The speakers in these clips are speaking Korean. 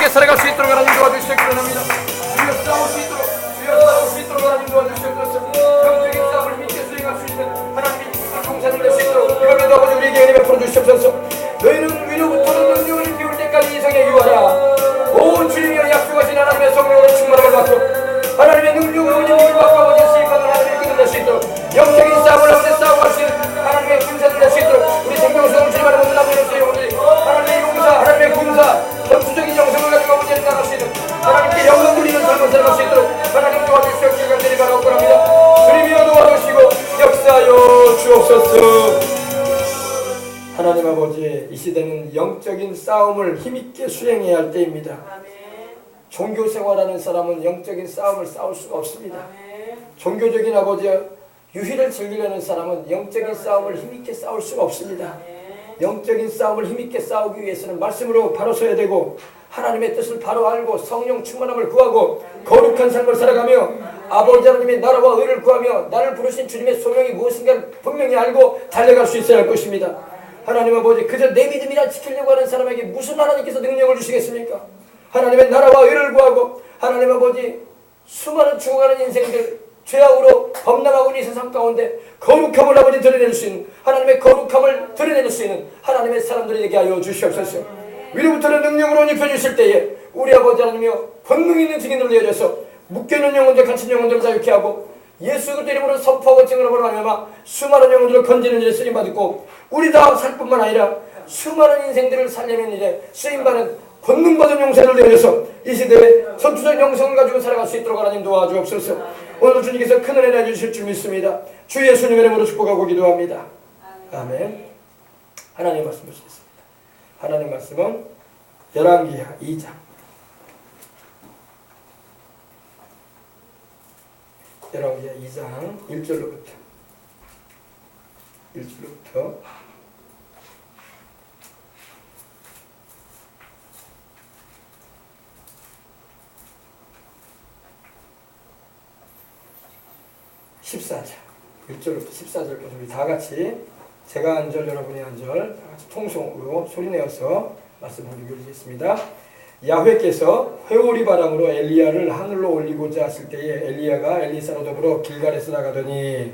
영적이게 살아갈 수 있도록 하나님 도와주시기 원합니다. 주여 싸울 수 있도록, 주여 싸울 수 있도록 하나님 도와주시옵소서. 영적인 싸움을 믿게 수행할 수 있는 하나님의 동산을 낼 수 있도록 이번에도 아버지 우리에게 은혜 베풀어 주시옵소서. 너희는 위로부터는 능력을 비울 때까지 이상에 유하라. 온 주님이여 약속하신 하나님의 성령으로 충만함을 받고 하나님의 능력으로 우리 믿음을 받고 아버지 수입하는 하나님의 끝을 수 있도록 영적인 싸움을 아버지 싸움할 수 있는 하나님의 군사를 낼 수 있도록 우리 생명수용 주님만의 모든 남녀노소 영혼들이 하나님의 용사, 하나님의 군사, 전투적인 영성을 가지고 아버지를 나갈 수 있는 하나님께 영광 돌리는 삶을 살아갈 수 있도록 하나님 도와주시옵시고 간절히 바라옵고 합니다. 주님이여 도와주시고 역사하여 주옵소서. 하나님 아버지, 이 시대는 영적인 싸움을 힘있게 수행해야 할 때입니다. 종교 생활하는 사람은 영적인 싸움을 싸울 수가 없습니다. 종교적인 아버지 유희를 즐기려는 사람은 영적인 싸움을 힘있게 싸울 수가 없습니다. 영적인 싸움을 힘있게 싸우기 위해서는 말씀으로 바로 서야 되고 하나님의 뜻을 바로 알고 성령 충만함을 구하고 거룩한 삶을 살아가며 아버지 하나님의 나라와 의를 구하며 나를 부르신 주님의 소명이 무엇인가를 분명히 알고 달려갈 수 있어야 할 것입니다. 하나님 아버지, 그저 내 믿음이나 지키려고 하는 사람에게 무슨 하나님께서 능력을 주시겠습니까? 하나님의 나라와 의를 구하고 하나님 아버지 수많은 죽어가는 인생들 죄악으로 범람하고 있는 이 세상 가운데 거룩함을 아버지 드러낼 수 있는 하나님의 거룩함을 드러낼 수 있는 하나님의 사람들이 되게 하여 주시옵소서. 위로부터는 능력으로 입혀주실 때에 우리 아버지 하나님이여 권능 있는 증인으로 되어져서 묶여있는 영혼들 갇힌 영혼들을 자유케 하고 예수 그리스도 이름으로 선포하고 증언함으로 말미암아 수많은 영혼들을 건지는 일에 쓰임받고 우리 다 살 뿐만 아니라 수많은 인생들을 살리는 일에 쓰임받는 권능받은 용사를 되어져서 이 시대에 전투적 영성을 가지고 살아갈 수 있도록 하나님 도와주옵소서. 오늘 주님께서 큰 은혜 내주실 줄 믿습니다. 주 예수님의 이름으로 축복하고 기도합니다. 아멘. 하나님 말씀 보시겠습니다. 하나님 말씀은 열왕기하 2장 열왕기하 2장 1절로부터 14절 1절부터 14절까지 우리 다같이 제가 한 절 여러분이 한 절 다같이 통성으로 소리내어서 말씀 한번 읽어주겠습니다. 야훼께서 회오리 바람으로 엘리야를 하늘로 올리고자 하실 때에 엘리야가 엘리사로 더불어 길갈에서 나가더니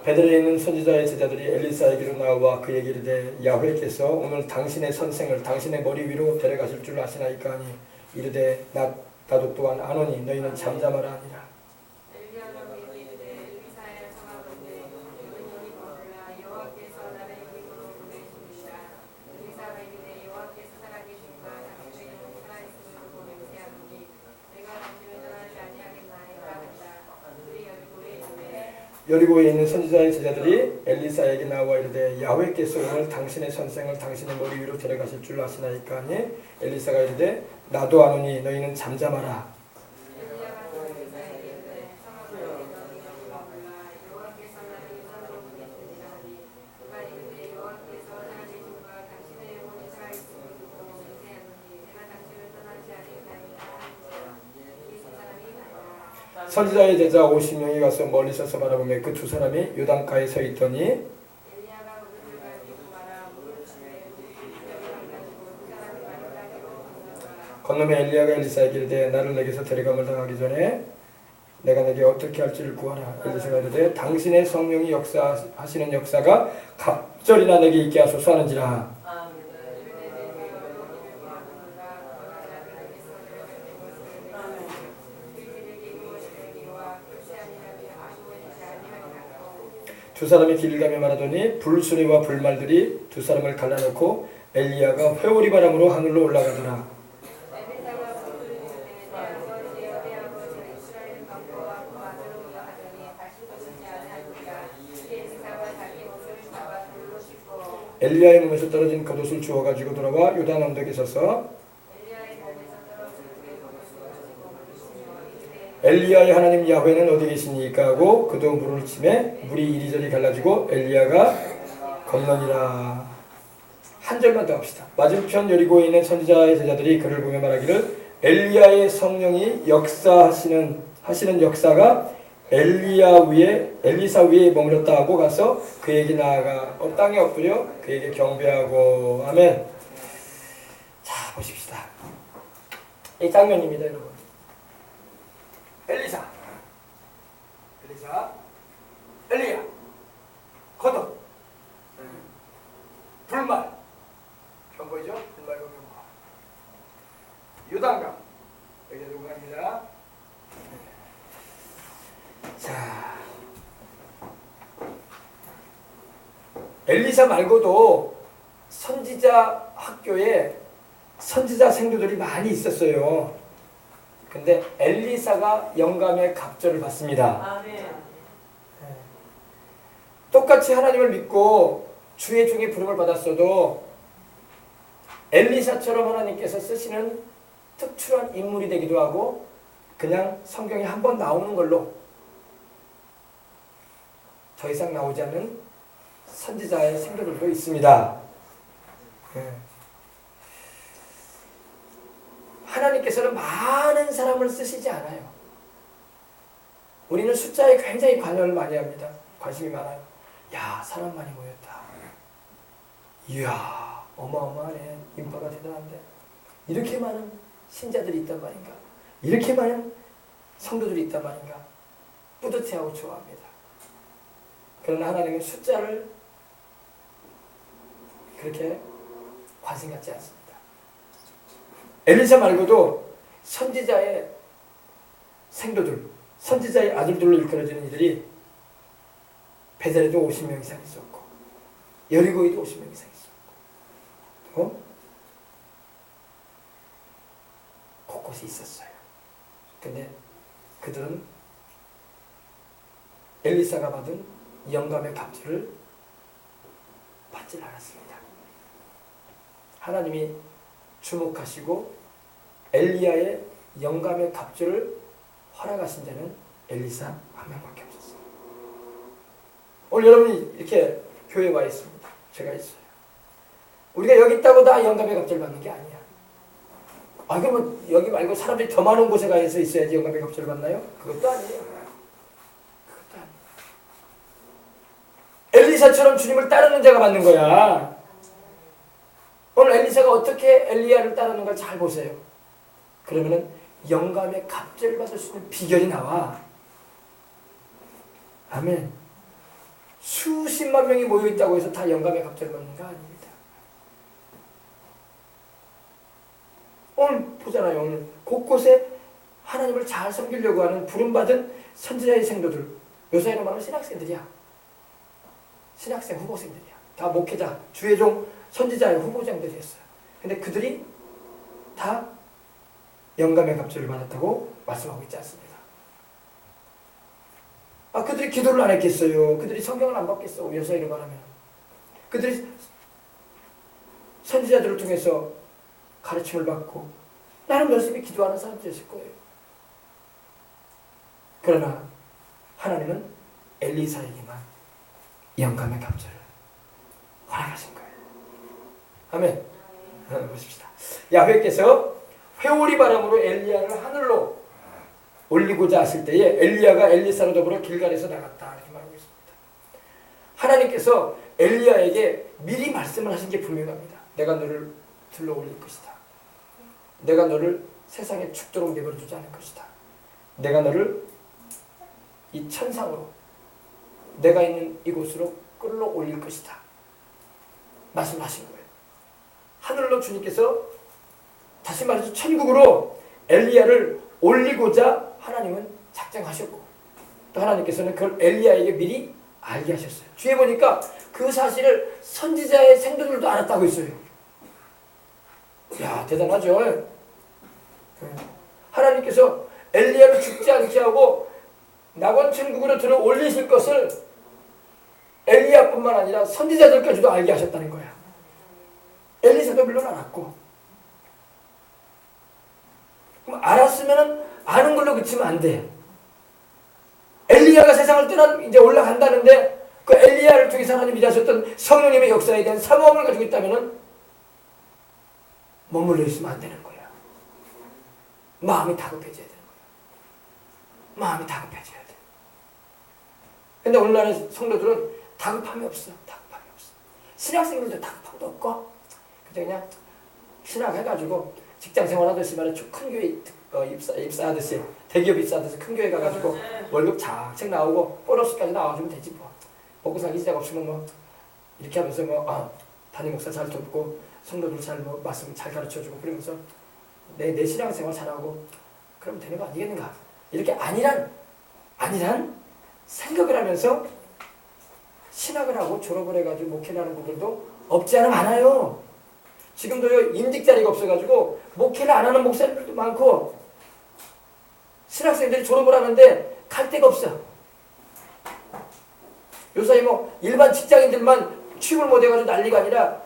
베들레헴에 있는 선지자의 제자들이 엘리사에게로 나와 그에게 이르되 야훼께서 오늘 당신의 선생을 당신의 머리 위로 데려가실 줄 아시나이까 하니 이르되 나도 또한 아노니 너희는 잠잠하라 하니라. 여리고에 있는 선지자의 제자들이 엘리사에게 나와 이르되 야훼께서 오늘 당신의 선생을 당신의 머리 위로 데려가실 줄 아시나이까 하니 엘리사가 이르되 나도 아노니 너희는 잠잠하라. 선지자의 제자 50명이 가서 멀리 서서 바라보며 그 두 사람이 요단가에 서 있더니 건너매 엘리야가 엘리사에게 이르되 나를 내게서 데려감을 당하기 전에 내가 내게 어떻게 할지를 구하라. 엘리사가 이르되 당신의 성령이 역사하시는 역사가 갑절이나 내게 있게 하소서 하는지라. 두 사람이 길을 가며 말하더니 불수레와 불말들이 두 사람을 갈라놓고 엘리야가 회오리 바람으로 하늘로 올라가더라. 엘리야의 몸에서 떨어진 겉옷을 주워가지고 돌아와 요단 언덕에 서서 엘리야의 하나님 야훼는 어디 계시니까 하고 그도 물을 치매 물이 이리저리 갈라지고 엘리야가 건너니라. 한 절만 더 합시다. 맞은편 여리고에 있는 선지자의 제자들이 그를 보며 말하기를 엘리야의 성령이 하시는 역사가 엘리사 위에 머물렀다 하고 가서 그에게 나아가 땅에 엎드려 그에게 경배하고. 아멘. 자, 보십시다. 이 장면입니다, 여러분. 엘리야, 거듭, 불말, 경고이죠? 불말과 경고. 유단감, 여기 누구입니다? 자, 엘리사 말고도 선지자 학교에 선지자 생도들이 많이 있었어요. 근데 엘리사가 영감의 갑절을 받습니다. 똑같이 하나님을 믿고 주의 중에 부름을 받았어도 엘리사처럼 하나님께서 쓰시는 특출한 인물이 되기도 하고 그냥 성경에 한 번 나오는 걸로 더 이상 나오지 않는 선지자의 생도들도 있습니다. 하나님께서는 많은 사람을 쓰시지 않아요. 우리는 숫자에 굉장히 관여를 많이 합니다. 관심이 많아요. 야, 사람 많이 모였다. 이야, 어마어마하네. 인파가 대단한데. 이렇게 많은 신자들이 있단 말인가. 이렇게 많은 성도들이 있단 말인가. 뿌듯해하고 좋아합니다. 그러나 하나님은 숫자를 그렇게 관심 갖지 않습니다. 엘리사 말고도 선지자의 생도들, 선지자의 아들들로 일컬어지는 이들이 베델에도 50명 이상 있었고 여리고에도 50명 이상 있었고 또 곳곳에 있었어요. 근데 그들은 엘리사가 받은 영감의 갑절을 받지 않았습니다. 하나님이 주목하시고 엘리야의 영감의 갑절을 허락하신 자는 엘리사 한 명밖에 없었어요. 오늘 여러분이 이렇게 교회에 와 있습니다. 제가 있어요. 우리가 여기 있다고 다 영감의 갑절을 받는 게 아니야. 아, 그러면 여기 말고 사람들이 더 많은 곳에 가서 있어야지 영감의 갑절을 받나요? 그것도 아니에요. 그것도 아니에요. 엘리사처럼 주님을 따르는 자가 받는 거야. 오늘 엘리사가 어떻게 엘리야를 따르는가 잘 보세요. 그러면은 영감의 갑절을 받을 수 있는 비결이 나와. 아멘. 수십만 명이 모여있다고 해서 다 영감의 갑절을 받는 거 아닙니다. 오늘 보잖아요. 오늘 곳곳에 하나님을 잘 섬기려고 하는 부름받은 선지자의 생도들, 요사이로 말하면 신학생들이야. 신학생 후보생들이야. 다 목회자, 주의 종, 선지자의 후보장들이었어요. 근데 그들이 다 영감의 갑절을 받았다고 말씀하고 있지 않습니다. 아, 그들이 기도를 안 했겠어요? 그들이 성경을 안 받겠어? 요사이로 말하면. 그들이 선지자들을 통해서 가르침을 받고 나름 열심히 기도하는 사람들이었을 거예요. 그러나 하나님은 엘리사에게만 영감의 갑절을 허락하신 거예요. 아멘. 보십시다. 야훼께서 회오리 바람으로 엘리야를 하늘로 올리고자 하실 때에 엘리야가 엘리사로 더불어 길갈에서 나갔다 이렇게 말하고 있습니다. 하나님께서 엘리야에게 미리 말씀을 하신 게 분명합니다. 내가 너를 들러 올릴 것이다. 내가 너를 세상에 죽도록 내버려두지 않을 것이다. 내가 너를 이 천상으로 내가 있는 이곳으로 끌러 올릴 것이다. 말씀하신 거예요. 하늘로 주님께서 다시 말해서 천국으로 엘리야를 올리고자 하나님은 작정하셨고 또 하나님께서는 그걸 엘리야에게 미리 알게 하셨어요. 뒤에 보니까 그 사실을 선지자의 생도들도 알았다고 했어요. 야, 대단하죠. 하나님께서 엘리야를 죽지 않게 하고 낙원 천국으로 들어 올리실 것을 엘리야뿐만 아니라 선지자들까지도 알게 하셨다는 거야. 엘리사도 물론 알았고. 그럼 알았으면 아는 걸로 그치면 안 돼. 엘리야가 세상을 떠나 이제 올라간다는데 그 엘리야를 통해서 하나님이 하셨던 성령님의 역사에 대한 사모함을 가지고 있다면은 머물러 있으면 안 되는 거야. 마음이 다급해져야 되는 거야. 마음이 다급해져야 돼. 근데 오늘날의 성도들은 다급함이 없어. 다급함이 없어. 신학생들도 다급함도 없고 그냥 신학해가지고 직장 생활하듯이 말이야. 큰 교회 입사하듯이 대기업 입사하듯이 큰 교회 가가지고 월급 착착 나오고 보너스까지 나와주면 되지 뭐. 먹고 살기 시작 없으면 뭐 이렇게 하면서 뭐 담임 목사 잘 돕고 성도들 잘 뭐 말씀 잘 가르쳐주고 그러면서 내 신앙생활 잘하고 그러면 되는 거 아니겠는가? 이렇게 아니란 생각을 하면서 신학을 하고 졸업을 해가지고 목회를 하는 분들도 없지 않아 많아요. 지금도요 임직 자리가 없어가지고 목회를 안 하는 목사님들도 많고 신학생들이 졸업을 하는데 갈 데가 없어. 요사이 뭐 일반 직장인들만 취업을 못해가지고 난리가 아니라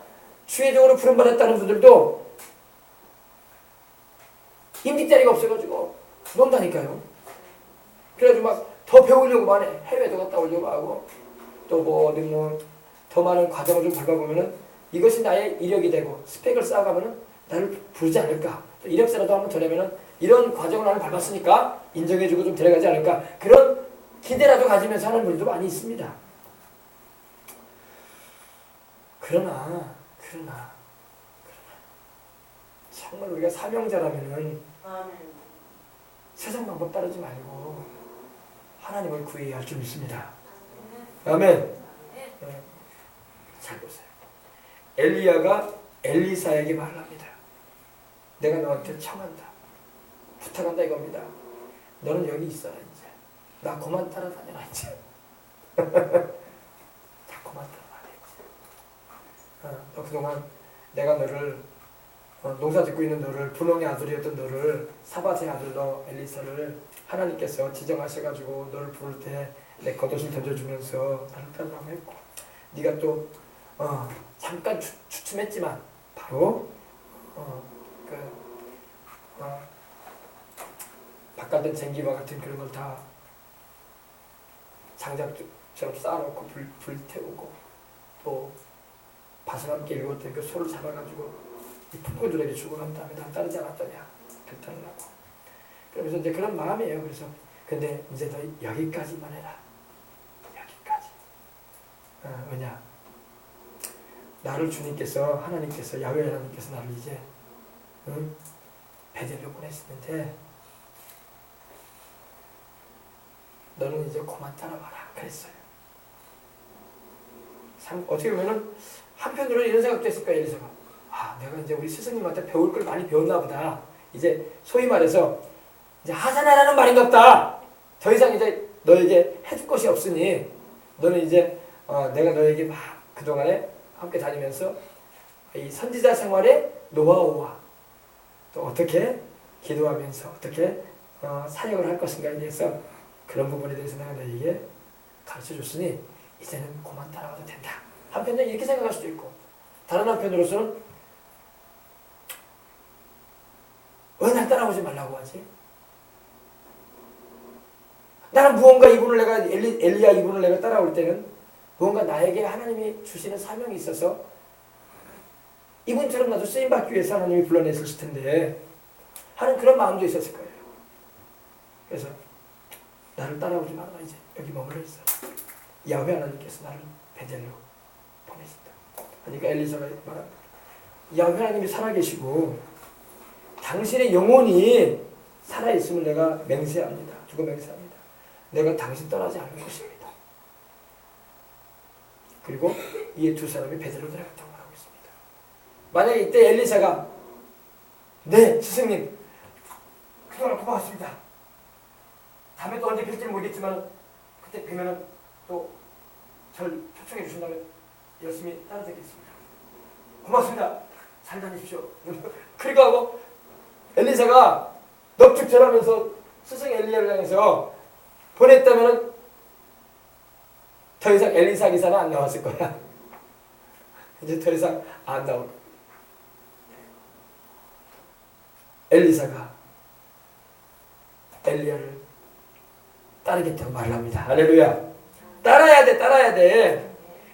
주회적으로 부름받았다는 분들도 임직 자리가 없어가지고 논다니까요. 그래가지고 막 더 배우려고 만 해. 해외도 갔다 오려고 하고 또 뭐 어디 뭐 더 많은 과정을 좀 밟아보면은 이것이 나의 이력이 되고 스펙을 쌓아가면은 나를 부르지 않을까. 또 이력서라도 한번 더 내면은 이런 과정을 나는 밟았으니까 인정해주고 좀 데려가지 않을까. 그런 기대라도 가지면서 하는 분들도 많이 있습니다. 그러나 정말 우리가 사명자라면은 세상 방법 따르지 말고 하나님을 구해야 할 줄 믿습니다. 아멘. 네. 잘 보세요. 엘리야가 엘리사에게 말합니다. 내가 너한테 청한다. 부탁한다 이겁니다. 너는 여기 있어라 이제. 나 그만 따라다녀라 이제. 다 그만 따라다녀 이제. 너 그동안 내가 너를 농사 짓고 있는 너를 분홍의 아들이었던 너를 사밧의 아들 너 엘리사를 하나님께서 지정하셔가지고 너를 부를 때 내 겉옷을 던져주면서 나를 따르라고 했고 네가 또 잠깐 주춤했지만 바로 바깥은 쟁기와 같은 그런 걸 다 장작처럼 쌓아놓고 불 태우고 또 밭을 함께 일궜던 그 소를 잡아가지고 이 풍고들에게 주고 난 다음에 난 따르지 않았더냐 결단을 하고 그러면서 이제 그런 마음이에요. 그래서 근데 이제 너 여기까지만 해라. 여기까지. 왜냐 나를 주님께서 하나님께서 야훼 하나님께서 나를 이제 베델로 보냈는데 너는 이제 그만 따라와라 그랬어요. 어떻게 보면은 한편으로는 이런 생각도 했을 거예요. 엘리사가 내가 이제 우리 스승님한테 배울 걸 많이 배웠나 보다. 이제 소위 말해서 이제 하산하라는 말인가 보다. 더 이상 이제 너에게 해줄 것이 없으니 너는 이제 내가 너에게 막 그동안에 함께 다니면서 이 선지자 생활의 노하우와 또 어떻게 기도하면서 어떻게 사역을 할 것인가에 대해서 그런 부분에 대해서 내가 너에게 가르쳐줬으니 이제는 그만 따라와도 된다. 한편으로는 이렇게 생각할 수도 있고 다른 한편으로서는 왜 날 따라오지 말라고 하지? 나는 무언가 이분을 내가 엘리야 이분을 내가 따라올 때는 무언가 나에게 하나님이 주시는 사명이 있어서 이분처럼 나도 쓰임받기 위해서 하나님이 불러냈을 텐데 하는 그런 마음도 있었을 거예요. 그래서 나를 따라오지 마라 이제 여기 머물러 있어. 야훼 하나님께서 나를 베델로 보내신다. 그러니까 엘리사가 말합니다. 야훼 하나님이 살아계시고 당신의 영혼이 살아있음을 내가 맹세합니다. 두고 맹세합니다. 내가 당신 떠나지 않을 것입니다. 그리고 이 두 사람이 베델로 들어갔다고 말하고 있습니다. 만약에 이때 엘리사가 네 스승님 그동안 고맙습니다. 다음에 또 언제 뵐지는 모르겠지만 그때 뵈면 또 절 초청해 주신다면 열심히 따라드리겠습니다. 고맙습니다. 잘 다니십시오. 그리고 하고 엘리사가 넙죽절하면서 스승 엘리야를 향해서 보냈다면 더 이상 엘리사 기사는 안 나왔을 거야. 이제 더 이상 안 나올 거야. 엘리사가 엘리야를 따르겠다고 말을 합니다. 할렐루야. 따라야 돼.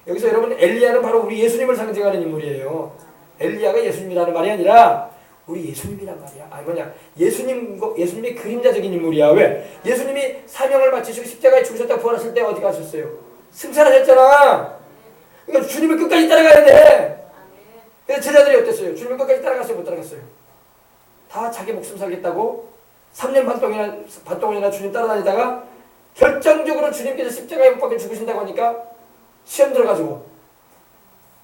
여기서 여러분 엘리야는 바로 우리 예수님을 상징하는 인물이에요. 엘리야가 예수님이라는 말이 아니라 우리 예수님이란 말이야. 아니 뭐냐, 예수님의 그림자적인 인물이야. 왜? 예수님이 사명을 마치시고 십자가에 죽으셨다 부활하실 때 어디 가셨어요? 승천하셨잖아. 그러니까 주님을 끝까지 따라가야 돼. 그래서 제자들이 어땠어요? 주님을 끝까지 따라갔어요? 못 따라갔어요? 다 자기 목숨 살겠다고 3년 반 동안이나 주님 따라다니다가 결정적으로 주님께서 십자가에 못 박혀 죽으신다고 하니까 시험 들어가지고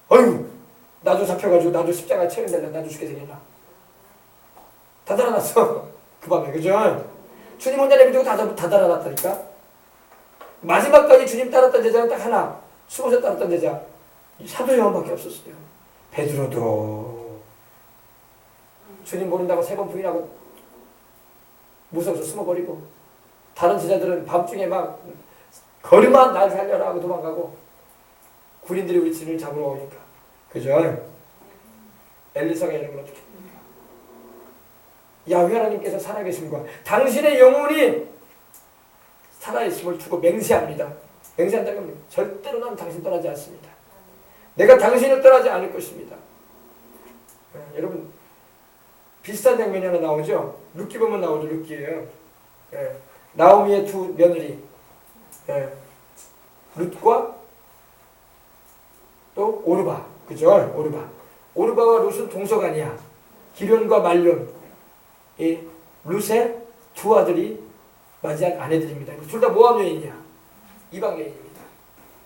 어휴, 나도 잡혀가지고 나도 십자가에 체면될래, 나도 죽게 되겠나. 다 달아났어. 그 밤에. 그죠? 주님 혼자 내비두고 다 달아났다니까. 마지막까지 주님 따랐던 제자는 딱 하나, 숨어서 따랐던 제자 사도 요한밖에 없었어요. 베드로도 주님 모른다고 3번 부인하고 무서워서 숨어버리고, 다른 제자들은 밤중에 막 거리만 날 살려라 하고 도망가고, 군인들이 우리 주님을 잡으러 오니까. 그죠? 엘리사가 이런 걸 어떻게 합니까? 야훼 하나님께서 살아계심과 당신의 영혼이 살아있음을 두고 맹세합니다. 맹세한다는 건 절대로 난 당신 떠나지 않습니다. 내가 당신을 떠나지 않을 것입니다. 여러분 비슷한 장면이 하나 나오죠. 룻기 보면 나오죠. 룻기예요. 나오미의 두 며느리, 룻과 또 오르바, 그죠? 오르바와 룻은 동서간이야. 기련과 말론, 이 룻의 두 아들이 맞이한 아내들입니다. 둘 다 모압 여인이야. 이방 여인입니다.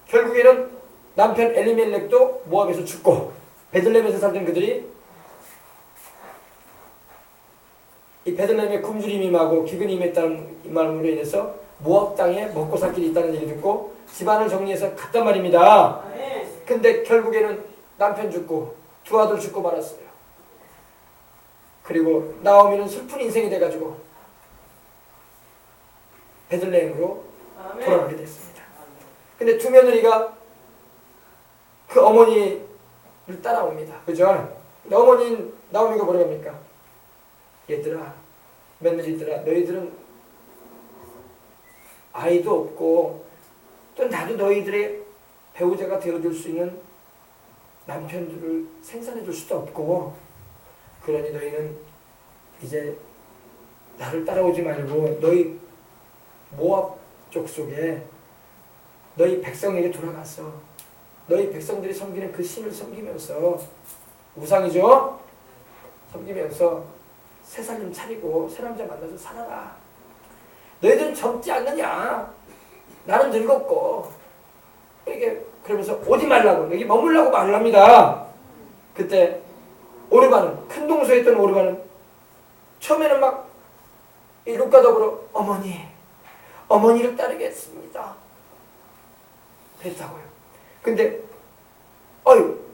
결국에는 남편 엘리멜렉도 모압에서 죽고, 베들레헴에서 살던 그들이 이 베들레헴에 굶주림이 임하고 기근이 임했다는 말로 인해서 모압 땅에 먹고 살 길이 있다는 얘기 듣고 집안을 정리해서 갔단 말입니다. 근데 결국에는 남편 죽고 두 아들 죽고 말았어요. 그리고 나오미는 슬픈 인생이 돼가지고 베들레헴으로 돌아가게 됐습니다. 근데 두 며느리가 그 어머니를 따라옵니다. 그죠? 어머니는 나오미가 뭐라고 합니까? 얘들아, 며느리들아, 너희들은 아이도 없고 또 나도 너희들의 배우자가 되어줄 수 있는 남편들을 생산해줄 수도 없고, 그러니 너희는 이제 나를 따라오지 말고 너희 모압 족속에 너희 백성에게 돌아가서 너희 백성들이 섬기는 그 신을 섬기면서, 우상이죠? 섬기면서 새 살림 차리고 새 남자 만나서 살아라. 너희들은 젊지 않느냐? 나는 늙었고. 이게 그러면서 오지 말라고, 여기 머물라고 말을 합니다. 그때 오르바는, 큰 동서에 있던 오르바는 처음에는 막 이 룻과 더불어 어머니를 따르겠습니다 했다고요. 근데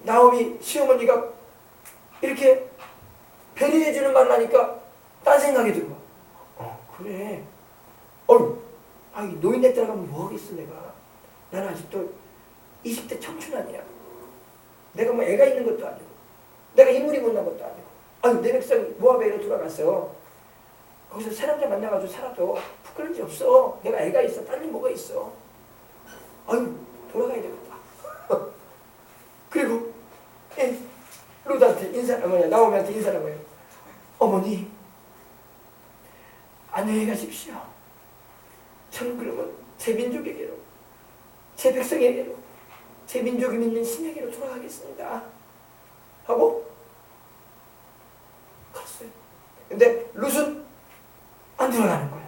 나오미 시어머니가 이렇게 배려해주는 말을 하니까 딴 생각이 들어. 그래. 노인네 따라가면 뭐하겠어 내가. 나는 아직도 20대 청춘 아니야. 내가 뭐 애가 있는 것도 아니고 내가 인물이 못난 것도 아니고, 내 백성 모압에 돌아가서 거기서 새 남자 만나가지고 살아도 부끄러운 일 없어. 내가 애가 있어. 딸이 뭐가 있어. 돌아가야 되겠다. 그리고 룻한테 나오미한테 인사를 하고요. 어머니, 안녕히 가십시오. 저는 그러면 제 민족에게로, 제 백성에게로, 제 민족이 믿는 신에게로 돌아가겠습니다 하고 갔어요. 근데 룻은 안 돌아가는 거예요.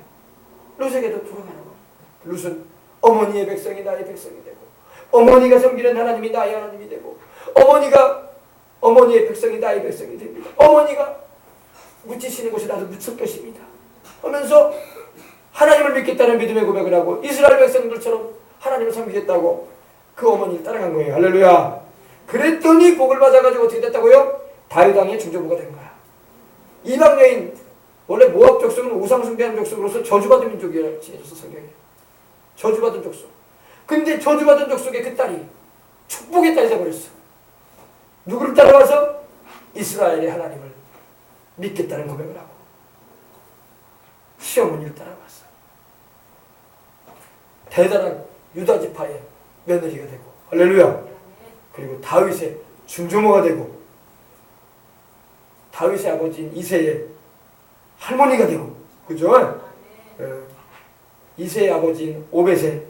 룻에게도 돌아가는 거예요. 룻은 어머니의 백성이 나의 백성이 되고, 어머니가 섬기는 하나님이 나의 하나님이 되고, 어머니의 백성이 나의 백성이 됩니다. 어머니가 묻히시는 곳이 나도 묻힐 것입니다 하면서 하나님을 믿겠다는 믿음의 고백을 하고 이스라엘 백성들처럼 하나님을 섬기겠다고 그 어머니를 따라간 거예요. 할렐루야. 그랬더니 복을 받아가지고 어떻게 됐다고요? 다윗 왕의 중조부가 된 거야. 이방 여인, 원래 모압 족속은 우상 숭배하는 족속으로서 저주받은 민족이에요. 지내줘서 성경에 저주받은 족속. 근데 저주받은 족속의 그 딸이 축복의 딸이 되어버렸어. 누구를 따라가서? 이스라엘의 하나님을 믿겠다는 고백을 하고 시어머니를 따라갔어. 대단한 유다 지파의 며느리가 되고, 할렐루야. 그리고 다윗의 중조모가 되고, 다윗의 아버지인 이새의 할머니가 되고, 그죠? 이새의 아버지인 오벳의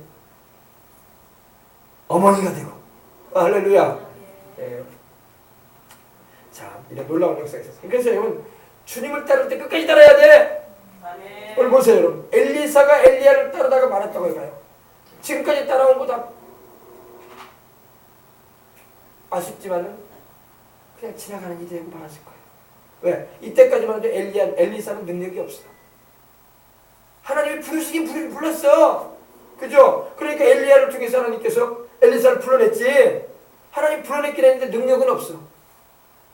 어머니가 되고, 할렐루야. 자, 이런 놀라운 역사가 있었어요. 그래서 여러분, 주님을 따를 때 끝까지 따라야 돼. 오늘 보세요, 여러분. 엘리사가 엘리야를 따르다가 말았다고 해봐요. 지금까지 따라온 거 다 아쉽지만은 그냥 지나가는 일이 되고 말았을 거예요. 왜? 이때까지만 해도 엘리사는 능력이 없어. 하나님이 부르시긴 불렀어. 그죠? 그러니까 엘리야를 통해서 하나님께서 엘리사를 불러냈지. 하나님 불러냈긴 했는데 능력은 없어.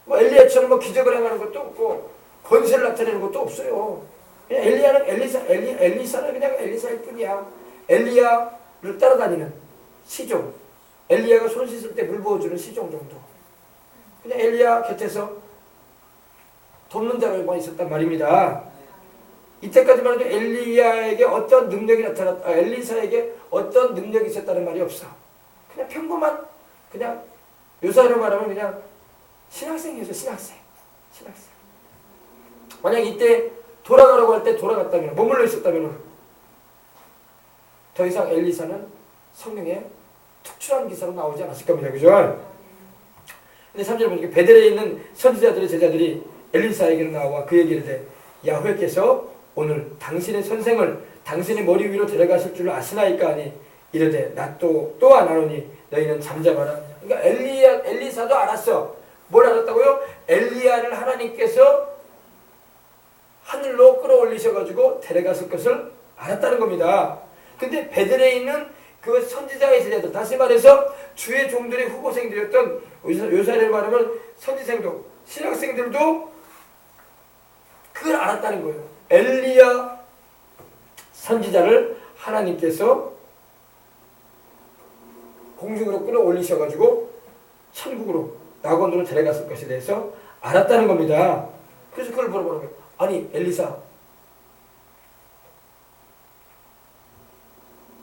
뭐 엘리야처럼 뭐 기적을 행하는 것도 없고 권세를 나타내는 것도 없어요. 그냥 엘리사는 그냥 엘리사일 뿐이야. 엘리야를 따라다니는 시종. 엘리야가 손 씻을 때 물 부어주는 시종 정도. 그냥 엘리야 곁에서 돕는 자로만 있었단 말입니다. 이때까지만 해도 엘리야에게 어떤 능력이 엘리사에게 어떤 능력이 있었다는 말이 없어. 그냥 평범한, 그냥 요사로 말하면 그냥 신학생이었어. 신학생. 만약 이때 돌아가라고 할 때 돌아갔다면, 머물러 있었다면 더 이상 엘리사는 성경에 특출한 기사로 나오지 않았을 겁니다. 그죠? 근데 3절에 보니까 베델에 있는 선지자들의 제자들이 엘리사에게로 나와 그에게 이르되 야훼께서 오늘 당신의 선생을 당신의 머리 위로 데려가실 줄 아시나이까 하니 이르되 나 또한 아노니 너희는 잠잠하라. 그러니까 엘리사도 알았어. 뭘 알았다고요? 엘리야를 하나님께서 하늘로 끌어올리셔가지고 데려갔을 것을 알았다는 겁니다. 근데 베델에 있는 그 선지자의 제자들, 다시 말해서 주의 종들의 후보생들이었던, 요사를 말하면 선지생도, 신학생들도 그걸 알았다는 거예요. 엘리야 선지자를 하나님께서 공중으로 끌어올리셔가지고 천국으로, 낙원으로 데려갔을 것에 대해서 알았다는 겁니다. 그래서 그걸 물어보는 거예요. 아니 엘리사,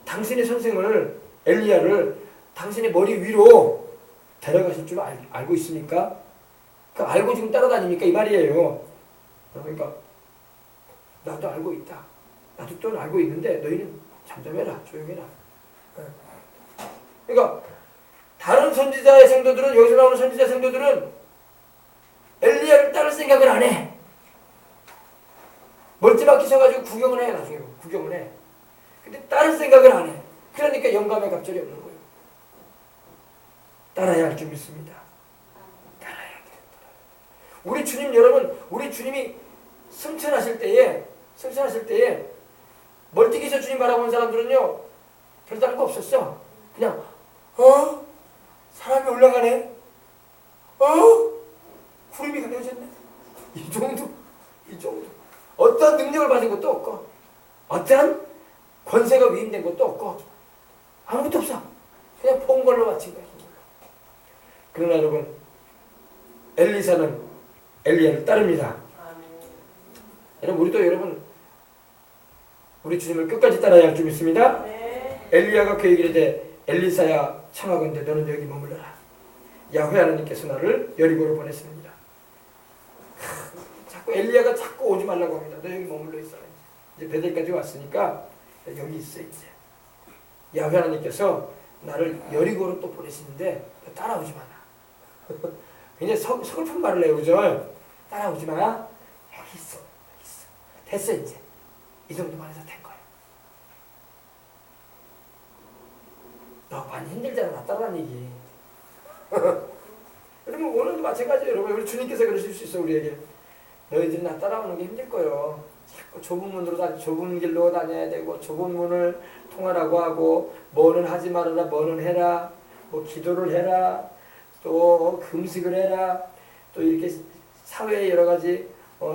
당신의 선생을, 엘리야를 당신의 머리 위로 데려가실 줄 알고 있습니까? 그러니까 알고 지금 따라다닙니까? 이 말이에요. 그러니까 나도 알고 있다. 나도 또 알고 있는데 너희는 잠잠해라. 조용해라. 그러니까 다른 선지자의 생도들은, 여기서 나오는 선지자 생도들은 엘리야를 따를 생각을 안 해. 멀찌감치 서가지고 구경을 해. 나중에 구경을 해. 근데 따를 생각을 안 해. 그러니까 영감의 갑절이 없는 거예요. 따라야 할 줄 믿습니다. 따라야 돼요. 우리 주님, 여러분, 우리 주님이 승천하실 때에 멀티기서 주님 바라보는 사람들은요, 별다른 거 없었어. 그냥 사람이 올라가네. 구름이 가려졌네. 이 정도. 어떤 능력을 받은 것도 없고, 어떤 권세가 위임된 것도 없고, 아무것도 없어. 그냥 본 걸로 마친 거야. 그러나 여러분, 엘리사는 엘리야를 따릅니다. 여러분, 우리도 우리 주님을 끝까지 따라야 할 줄 믿습니다. 엘리야가 그에게 이르되 엘리사야 청하건대 너는 여기 머물러라. 야훼 하나님께서 나를 여리고로 보냈습니다. 자꾸 엘리야가 자꾸 오지 말라고 합니다. 너 여기 머물러 있어. 이제 베델까지 왔으니까 여기 있어. 이제 야훼 하나님께서 나를 여리고로 또 보내시는데 따라오지 마라. 굉장히 서글픈 말을 해요. 그죠? 따라오지 마. 여기 있어. 됐어. 이제 이 정도만 해서 된 거야. 너 많이 힘들잖아. 나 따라다니기. 여러분, 오늘도 마찬가지예요. 여러분, 우리 주님께서 그러실 수 있어. 우리에게 너희들이 나 따라오는 게 힘들 거예요. 자꾸 좁은 길로 다녀야 되고, 좁은 문을 통하라고 하고, 뭐는 하지 말아라, 뭐는 해라, 뭐 기도를 해라, 또 금식을 해라, 또 이렇게 사회의 여러 가지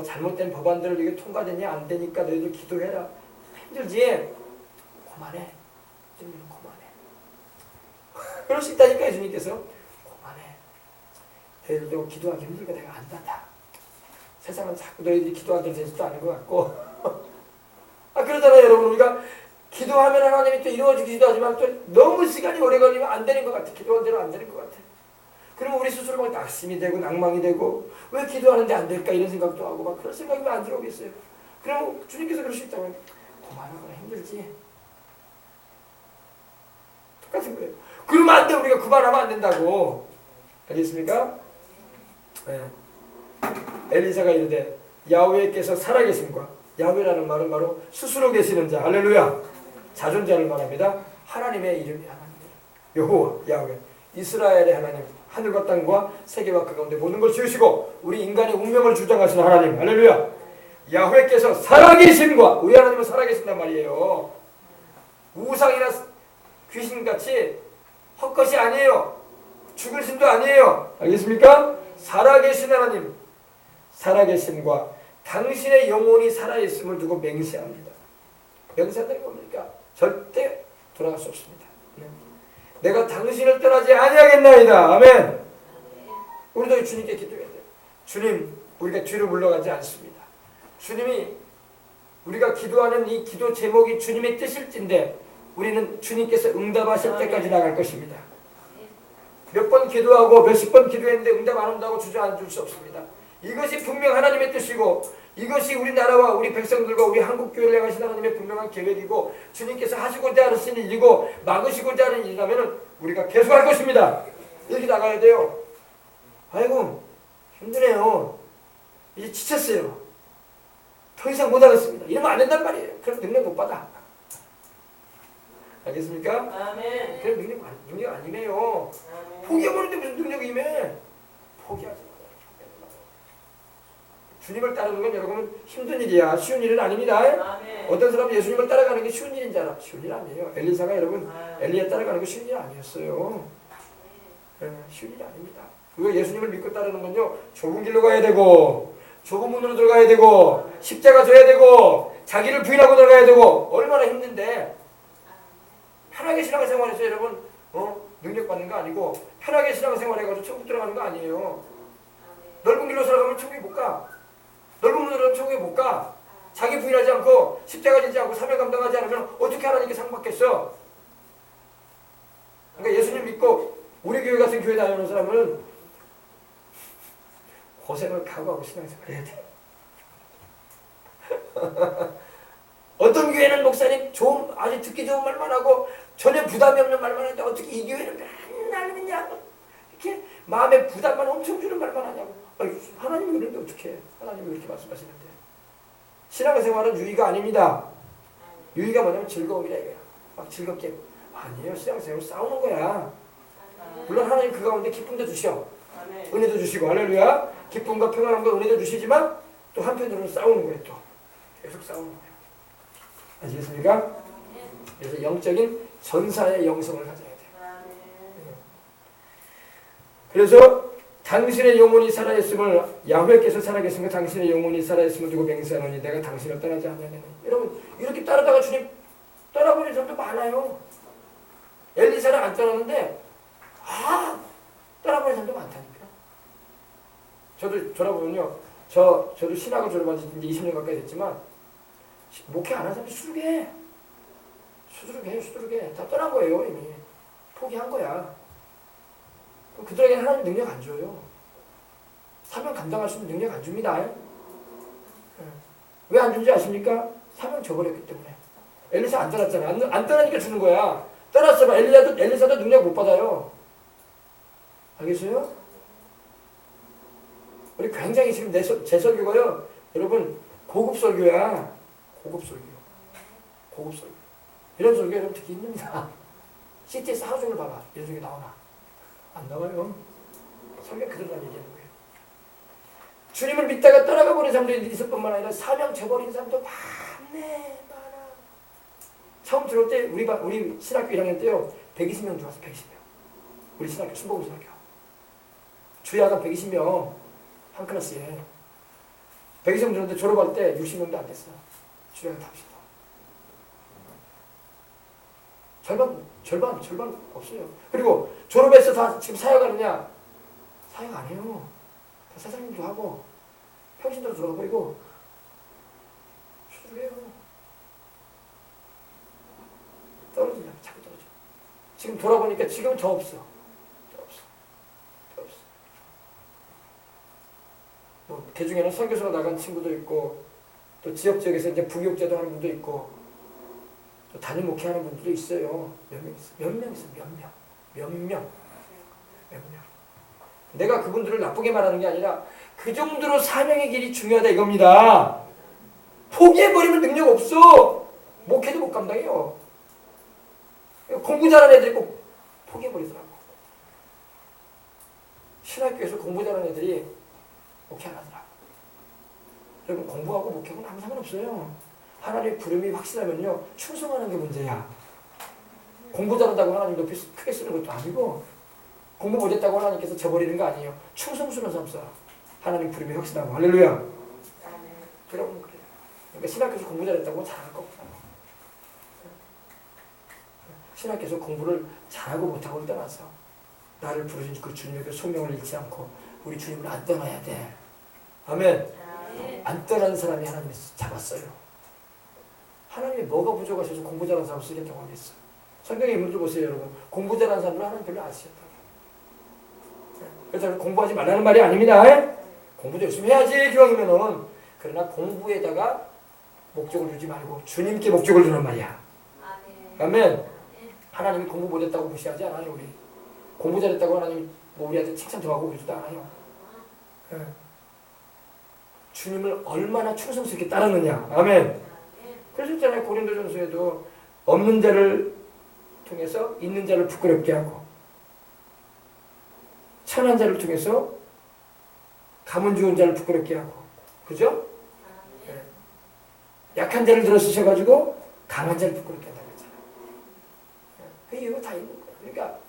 잘못된 법안들을 이게 통과되냐 안 되니까 너희들 기도해라. 힘들지? 그만해. 좀 그만해. 그럴 수 있다니까 주님께서. 그만해. 너희들도 기도하기 힘들게 내가 안다. 세상은 자꾸 너희들이 기도하는 되지도 않은 것 같고. 그러잖아요, 여러분. 우리가 기도하면 하나님이 또 이루어지기도 하지만 또 너무 시간이 오래 걸리면 안 되는 것 같아. 기도한 대로 안 되는 것 같아. 그러면 우리 스스로 막 낙심이 되고 낭망이 되고 왜 기도하는데 안 될까 이런 생각도 하고 막 그런 생각이 왜 안 들어오겠어요? 그럼 주님께서 그럴 수 있다고 그만하거나 힘들지. 똑같은 거예요. 그러면 안 돼. 우리가 그만하면 안 된다고. 알겠습니까? 네. 엘리사가 이르되 야훼께서 살아계심과 야훼라는 말은 바로 스스로 계시는 자. 할렐루야. 자존자를 말합니다. 하나님의 이름이 하나님이에요. 여호와 야훼 이스라엘의 하나님 하늘과 땅과 세계와 그 가운데 모든 걸 지으시고 우리 인간의 운명을 주장하시는 하나님. 할렐루야. 야훼께서 살아계심과 우리 하나님은 살아계신단 말이에요. 우상이나 귀신같이 헛것이 아니에요. 죽을 신도 아니에요. 알겠습니까? 살아계신 하나님 살아계심과 당신의 영혼이 살아있음을 두고 맹세합니다. 맹세한다는 겁니까? 절대 돌아갈 수 없습니다. 내가 당신을 떠나지 아니하겠나이다. 아멘. 우리도 주님께 기도해야 돼요. 주님, 우리가 뒤로 물러가지 않습니다. 주님이 우리가 기도하는 이 기도 제목이 주님의 뜻일진데 우리는 주님께서 응답하실 때까지 나갈 것입니다. 몇 번 기도하고 몇십 번 기도했는데 응답 안 온다고 주저앉을 수 없습니다. 이것이 분명 하나님의 뜻이고 이것이 우리나라와 우리 백성들과 우리 한국교회를 향하신 하나님의 분명한 계획이고 주님께서 하시고자 하신 일이고 막으시고자 하는 일이라면 우리가 계속할 것입니다. 이렇게 나가야 돼요. 아이고 힘드네요. 이제 지쳤어요. 더 이상 못하겠습니다. 이러면 안 된단 말이에요. 그럼 능력 못 받아. 알겠습니까? 아멘. 그럼 능력 아니에요. 포기해버리는데 무슨 능력이 임해. 포기하지 마요. 주님을 따르는 건 여러분 힘든 일이야. 쉬운 일은 아닙니다. 아멘. 어떤 사람은 예수님을 따라가는 게 쉬운 일인 줄 알아. 쉬운 일 아니에요. 엘리사가 여러분 엘리야 따라가는 게 쉬운 일 아니었어요. 쉬운 일이 아닙니다. 우리가 예수님을 믿고 따르는 건요. 좁은 길로 가야 되고 좁은 문으로 들어가야 되고 십자가 져야 되고 자기를 부인하고 들어가야 되고 얼마나 힘든데 편하게 신앙생활 해서 여러분 능력 받는 거 아니고 편하게 신앙생활 해가지고 천국 들어가는 거 아니에요. 넓은 길로 살아가면 천국에 못 가. 넓은 문으로 가면 천국에 못 가. 자기 부인하지 않고 십자가 지지 않고 사명 감당하지 않으면 어떻게 하나님께 상 받겠어? 그러니까 예수님 믿고 우리 교회 같은 교회 다니는 사람은 고생을 각오하고 신앙생활 해야 돼. 어떤 교회는 목사님 아주 듣기 좋은 말만 하고 전혀 부담이 없는 말만 하는데 어떻게 이 교회는 맨날 그냥 이렇게 마음에 부담만 엄청 주는 말만 하냐고. 하나님이 그런데 어떻게 해? 하나님이 그렇게 말씀하시는데. 신앙생활은 유의가 아닙니다. 유의가 뭐냐면 즐거움이라 이거야. 막 즐겁게. 아니에요. 신앙생활은 싸우는 거야. 물론 하나님 그 가운데 기쁨도 주셔. 은혜도 주시고 할렐루야. 기쁨과 평안함과 은혜도 주시지만 또 한편으로는 싸우는 거예요. 또 계속 싸우는 거예요. 아시겠습니까? 그래서 영적인 전사의 영성을 가져야 돼요. 그래서 당신의 영혼이 살아있음을 야훼께서 살아계신 당신의 영혼이 살아있음을 두고 맹세하노니 내가 당신을 떠나지 않으려니. 여러분 이렇게 따르다가 주님 떠나버린 사람도 많아요. 엘리사는 안 떠났는데 떠나버린 사람도 많다니까. 저도 돌아보면요. 저도 신학을 졸업한 지 이제 20년 가까이 됐지만 목회 안 한 사람이 수두룩해. 다 떠난 거예요. 이미 포기한 거야. 그들에게는 하나님 능력 안 줘요. 사명 감당할 수 있는 능력 안 줍니다. 왜 안 준지 아십니까? 사명 저버렸기 때문에. 엘리사 안 떠났잖아. 안 떠나니까 주는 거야. 떠났으면 엘리사도 능력 못 받아요. 알겠어요? 우리 굉장히 지금 제 설교가요. 여러분 고급 설교야. 고급 설교. 이런 설교 여러분 듣기 힘듭니다. CT에서 하루 종일 봐봐. 이런 설교 나오나? 안 나와요. 설교 그대로 얘기하는 거예요. 주님을 믿다가 떠나가 버린 사람들이 있을 뿐만 아니라 사명 저버린 사람도 많아. 처음 들어올 때 우리 신학교 1학년 때요. 120명 들어왔어. 120명. 우리 신학교 순복음 신학교. 주야가 120명 한 클래스에 120명 들었는데 졸업할 때 60명도 안 됐어. 주야가 답시다. 절반 없어요. 그리고 졸업해서 다 지금 사역하느냐? 사역 안 해요. 다 사장님도 하고 평신도로 들어가 버리고 수술해요. 떨어지냐? 자꾸 떨어져. 지금 돌아보니까 지금은 더 없어. 그 중에는 선교사로 나간 친구도 있고 또 지역에서 이제 부교육제도 하는 분도 있고 또 단임 목회하는 분들도 있어요. 몇 명 있어. 몇 명 있어. 몇 명. 내가 그분들을 나쁘게 말하는 게 아니라 그 정도로 사명의 길이 중요하다 이겁니다. 포기해버리면 능력 없어. 목회도 못 감당해요. 공부 잘하는 애들이 꼭 포기해버리더라고. 신학교에서 공부 잘하는 애들이 목회 안 하더라고. 여러분 공부하고 목회하고는 아무 상관없어요. 하나님의 부름이 확실하면요 충성하는 게 문제야. 공부 잘한다고 하나님 높이 크게 쓰는 것도 아니고 공부 못했다고 하나님께서 저버리는 거 아니에요. 충성스러운 삶 살아. 하나님 부름이 확실하고 할렐루야. 여러분 그래요. 그러니까 신학교에서 공부 잘했다고 잘할 거 없어요. 신학교에서 공부를 잘하고 못하고를 떠나서 나를 부르신 그 주님의 소명을 잃지 않고 우리 주님을 안 떠나야 돼. 아멘. 안 떠난 사람이 하나님이 잡았어요. 하나님이 뭐가 부족하셔서 공부 잘하는 사람을 쓰겠다고 하겠어. 성경의 인물들 보세요 여러분. 공부 잘하는 사람을 하나님 별로 안 쓰셨다고. 그래서 공부하지 말라는 말이 아닙니다. 공부도 열심히 해야지 기왕이면은. 그러나 공부에다가 목적을 두지 말고 주님께 목적을 두는 말이야. 아멘. 하나님이 공부 못했다고 무시하지 않아요. 우리 공부 잘했다고 하나님이 뭐 우리한테 칭찬 더 하고 그러지도 않아요. 주님을 얼마나 충성스럽게 따르느냐. 아멘. 그래서 있잖아요. 고린도전서에도 없는 자를 통해서 있는 자를 부끄럽게 하고 천한 자를 통해서 가문 좋은 자를 부끄럽게 하고 그죠? 네. 약한 자를 들어 쓰셔가지고 강한 자를 부끄럽게 한다고 했잖아요. 그 이유가 다 있는 거예요. 그러니까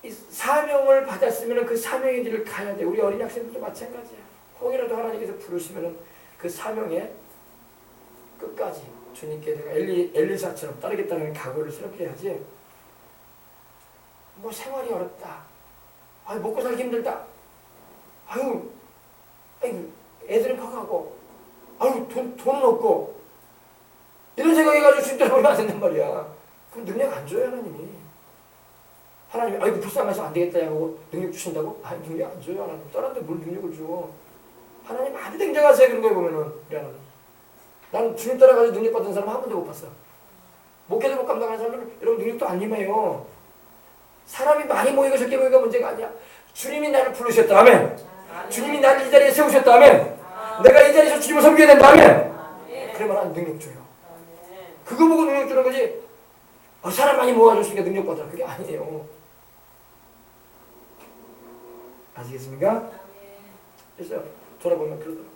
이 사명을 받았으면 그 사명의 길을 가야 돼. 우리 어린 학생들도 마찬가지야. 혹이라도 하나님께서 부르시면 그 사명에 끝까지 주님께 내가 엘리사처럼 따르겠다는 각오를 새롭게 해야지. 뭐 생활이 어렵다. 아유 먹고 살기 힘들다. 아유 애들은 커가고 아유 돈은 없고 이런 생각해가지고 주님 따라오면 안 된단 말이야. 그럼 능력 안 줘요 하나님이. 하나님이 아이고 불쌍해서 안 되겠다 하고 능력 주신다고? 아니 능력 안 줘요 하나님. 다른 데 뭘 능력을 줘. 하나님 아주 냉정하세요 그런 거에 보면은 우리 하나님. 나는 주님 따라가서 능력 받은 사람 한 번도 못 봤어. 목회도 못 감당하는 사람들은 여러분 능력도 안 임해요. 사람이 많이 모이고 적게 모이가 문제가 아니야. 주님이 나를 부르셨다. 아멘. 주님이 나를 이 자리에 세우셨다. 아멘. 내가 이 자리에서 주님을 섬겨야 된다. 아멘. 그러면 하나님 능력 줘요. 그거 보고 능력 주는 거지. 사람 많이 모아줬으니까 능력 받아라. 그게 아니에요. 아시겠습니까? 그래서 돌아보면 그러더라고요.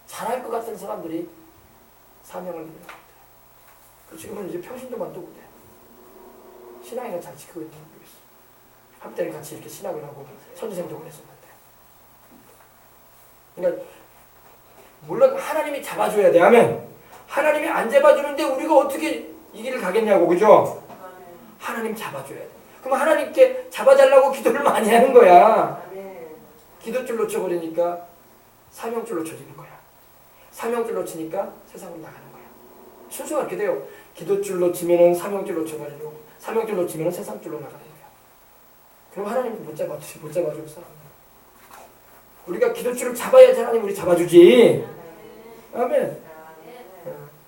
잘할 것 같은 사람들이 사명을 믿는 것 같아요. 지금은 이제 평신도만 또 못해. 신앙이나 잘 지키고 있는 줄 모르겠어. 한때는 같이 이렇게 신학을 하고 선지생동을 했었는데. 그러니까 물론 하나님이 잡아줘야 돼. 아멘. 하나님이 안 잡아주는데 우리가 어떻게 이 길을 가겠냐고. 그죠? 하나님 잡아줘야 돼. 그럼 하나님께 잡아달라고 기도를 많이 하는 거야. 기도줄 놓쳐버리니까 사명줄 놓쳐지는 거야. 사명줄 놓치니까 세상으로 나가는 거야. 순서가 이렇게 돼요. 기도줄 놓치면 사명줄 놓쳐버리고 사명줄 놓치면 세상줄로 나가는 거야. 그럼 하나님이 못 잡아줄 사람. 우리가 기도줄을 잡아야지 하나님 우리 잡아주지. 아멘.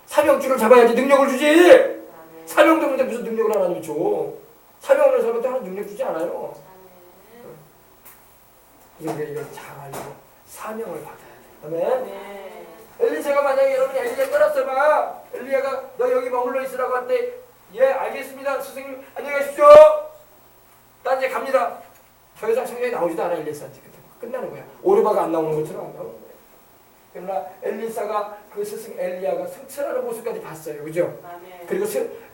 사명줄을 잡아야지 능력을 주지. 사명도 없는데 무슨 능력을 하나님이 줘. 사명 없는 사람한테 하나님 능력 주지 않아요. 그래서 우리가 이걸 잘 알고 사명을 받아야 돼. 아멘. 엘리사가 만약에 여러분이 엘리야 따랐어봐. 엘리야가 너 여기 머물러 있으라고 할 때 예 알겠습니다 스승님 안녕히 가십시오. 난 이제 갑니다. 더 이상 성경에 나오지도 않아. 엘리사한테 끝나는 거야. 오르바가 안 나오는 것처럼 안 나오는 거야. 그러나 엘리사가 그 스승 엘리야가 승천하는 모습까지 봤어요. 그죠? 아멘. 그리고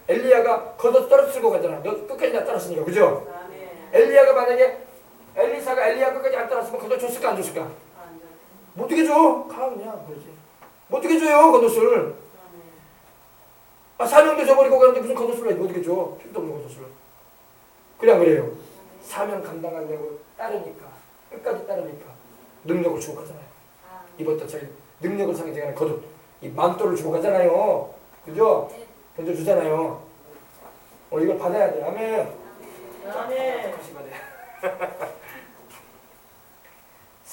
엘리야가 걷어 떨어뜨리고 가잖아. 너 끝까지 나 따랐으니까. 그죠? 아멘. 엘리야가 만약에 엘리사가 엘리야 끝까지 안 따랐으면 걷어 줬을까 안 줬을까? 못 어떻게 줘? 가 그냥 그러지. 못 어떻게 줘요 겉옷을. 사명도 줘버리고 가는데 무슨 겉옷을 왜 어떻게 줘? 필요도 없는 겉옷을. 그냥 그래요. 사명 감당하려고 따르니까 끝까지 따르니까 능력을 주고 가잖아요. 입었다 자기 능력을 상징하는 겉옷 이 망토를 주고 가잖아요. 그죠? 던져주잖아요. 이걸 받아야 돼. 아멘. 아멘.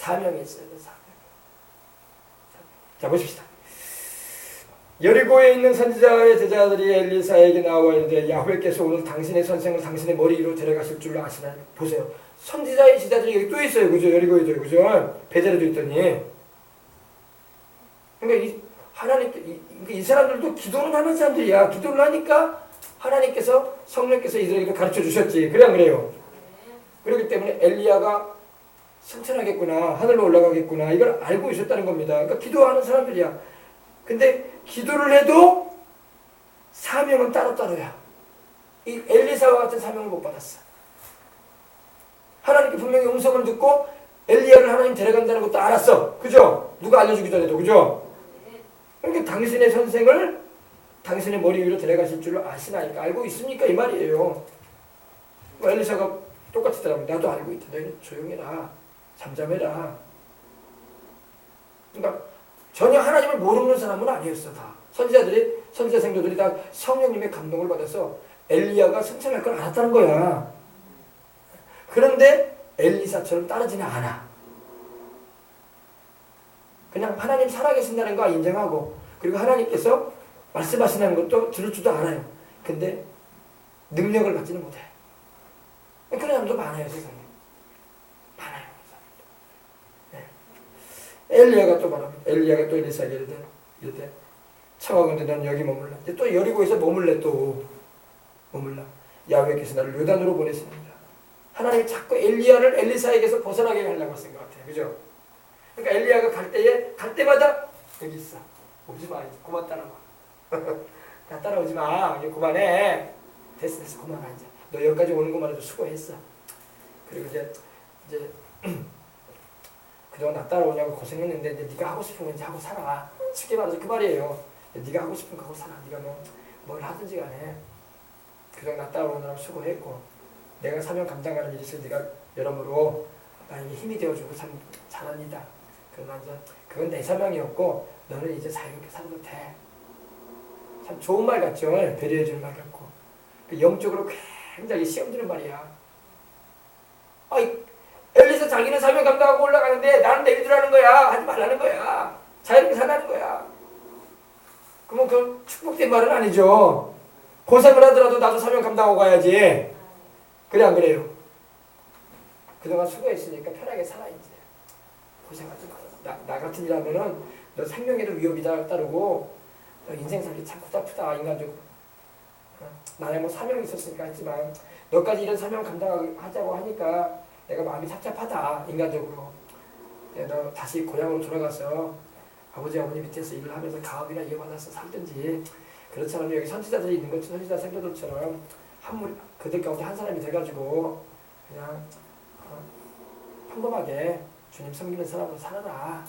사명이 있어야 돼. 사명. 자, 보십시다. 여리고에 있는 선지자의 제자들이 엘리사에게 나와 이르되 야훼께서 오늘 당신의 선생을 당신의 머리 위로 데려가실 줄 아시나요? 보세요. 선지자의 제자들이 여기 또 있어요. 그죠? 여리고에도 그죠? 베델에도 있더니. 그러니까 하나님께 이 사람들도 기도는 하는 사람들이야. 기도를 하니까 하나님께서 성령께서 이들에게도 가르쳐 주셨지. 그래 안 그래요? 그렇기 때문에 엘리야가 승천하겠구나, 하늘로 올라가겠구나, 이걸 알고 있었다는 겁니다. 그러니까 기도하는 사람들이야. 근데 기도를 해도 사명은 따로따로야. 이 엘리사와 같은 사명을 못 받았어. 하나님께 분명히 음성을 듣고 엘리야를 하나님 데려간다는 것도 알았어. 그죠? 누가 알려주기 전에도. 그죠? 그러니까 당신의 선생을 당신의 머리 위로 데려가실 줄 아시나이까? 알고 있습니까? 이 말이에요. 엘리사가 똑같이 대답합니다. 나도 알고 있다. 너희는 조용해라. 잠잠해라. 그러니까 전혀 하나님을 모르는 사람은 아니었어. 다 선지자들이, 선지자 생도들이 다 성령님의 감동을 받아서 엘리야가 승천할 걸 알았다는 거야. 그런데 엘리사처럼 따르지는 않아. 그냥 하나님 살아계신다는 거 인정하고, 그리고 하나님께서 말씀하시는 것도 들을 줄도 알아요. 근데 능력을 받지는 못해. 그런 사람도 많아요, 세상에. 많아요. 네. 엘리야가 또 말합니다. 엘리야가 또 엘리사에게 이르되 청하건대 넌 여기 머물라. 이제 또 여리고에서 머물래. 또 머물라. 야훼께서 나를 요단으로 보내십니다. 하나님이 자꾸 엘리야를 엘리사에게서 벗어나게 하려고 했던 것 같아요. 그죠? 그러니까 엘리야가 갈 때마다 여기 있어. 오지 마. 그만 따라와. 나 따라오지 마. 이제 그만해. 됐어. 그만해. 이제. 너 여기까지 오는 것만 해도 수고했어. 그리고 이제 그동안 나 따라오냐고 고생했는데 이제 네가 하고 싶은 건 이제 하고 살아. 쉽게 말해서 그 말이에요. 네가 하고 싶은 거 하고 살아. 네가 뭘 하든지 간에 그동안 나 따라오느라고 수고했고 내가 사명 감당하는 일이 있어 네가 여러모로 나에게 힘이 되어주고 참 잘합니다. 그러나 이제 그건 내 사명이었고 너는 이제 자유롭게 살아도 돼. 참 좋은 말 같죠? 배려해주는 말 같고 영적으로 굉장히 시험 드는 말이야. 엘리사 자기는 사명 감당하고 올라가는데 나는 내 일을 하는 거야. 하지 말라는 거야. 자유롭게 살라는 거야. 그러면 그 축복된 말은 아니죠. 고생을 하더라도 나도 사명 감당하고 가야지. 그래 안 그래요? 그동안 수고했으니까 편하게 살아 이제. 고생하지 마. 나 같은 일 하면은 너 생명에도 위협이 따르고 너 인생 살기 참 고달프다 인간적으로. 나야 뭐 사명이 있었으니까 했지만 너까지 이런 사명 감당하자고 하니까 내가 마음이 착잡하다 인간적으로. 너 다시 고향으로 돌아가서 아버지 어머니 밑에서 일을 하면서 가업이나 이어받아서 살든지 그렇지 않으면 여기 선지자들이 있는 것처럼 선지자 생도들처럼 그들 가운데 한 사람이 돼가지고 그냥 평범하게 주님 섬기는 사람으로 살아라.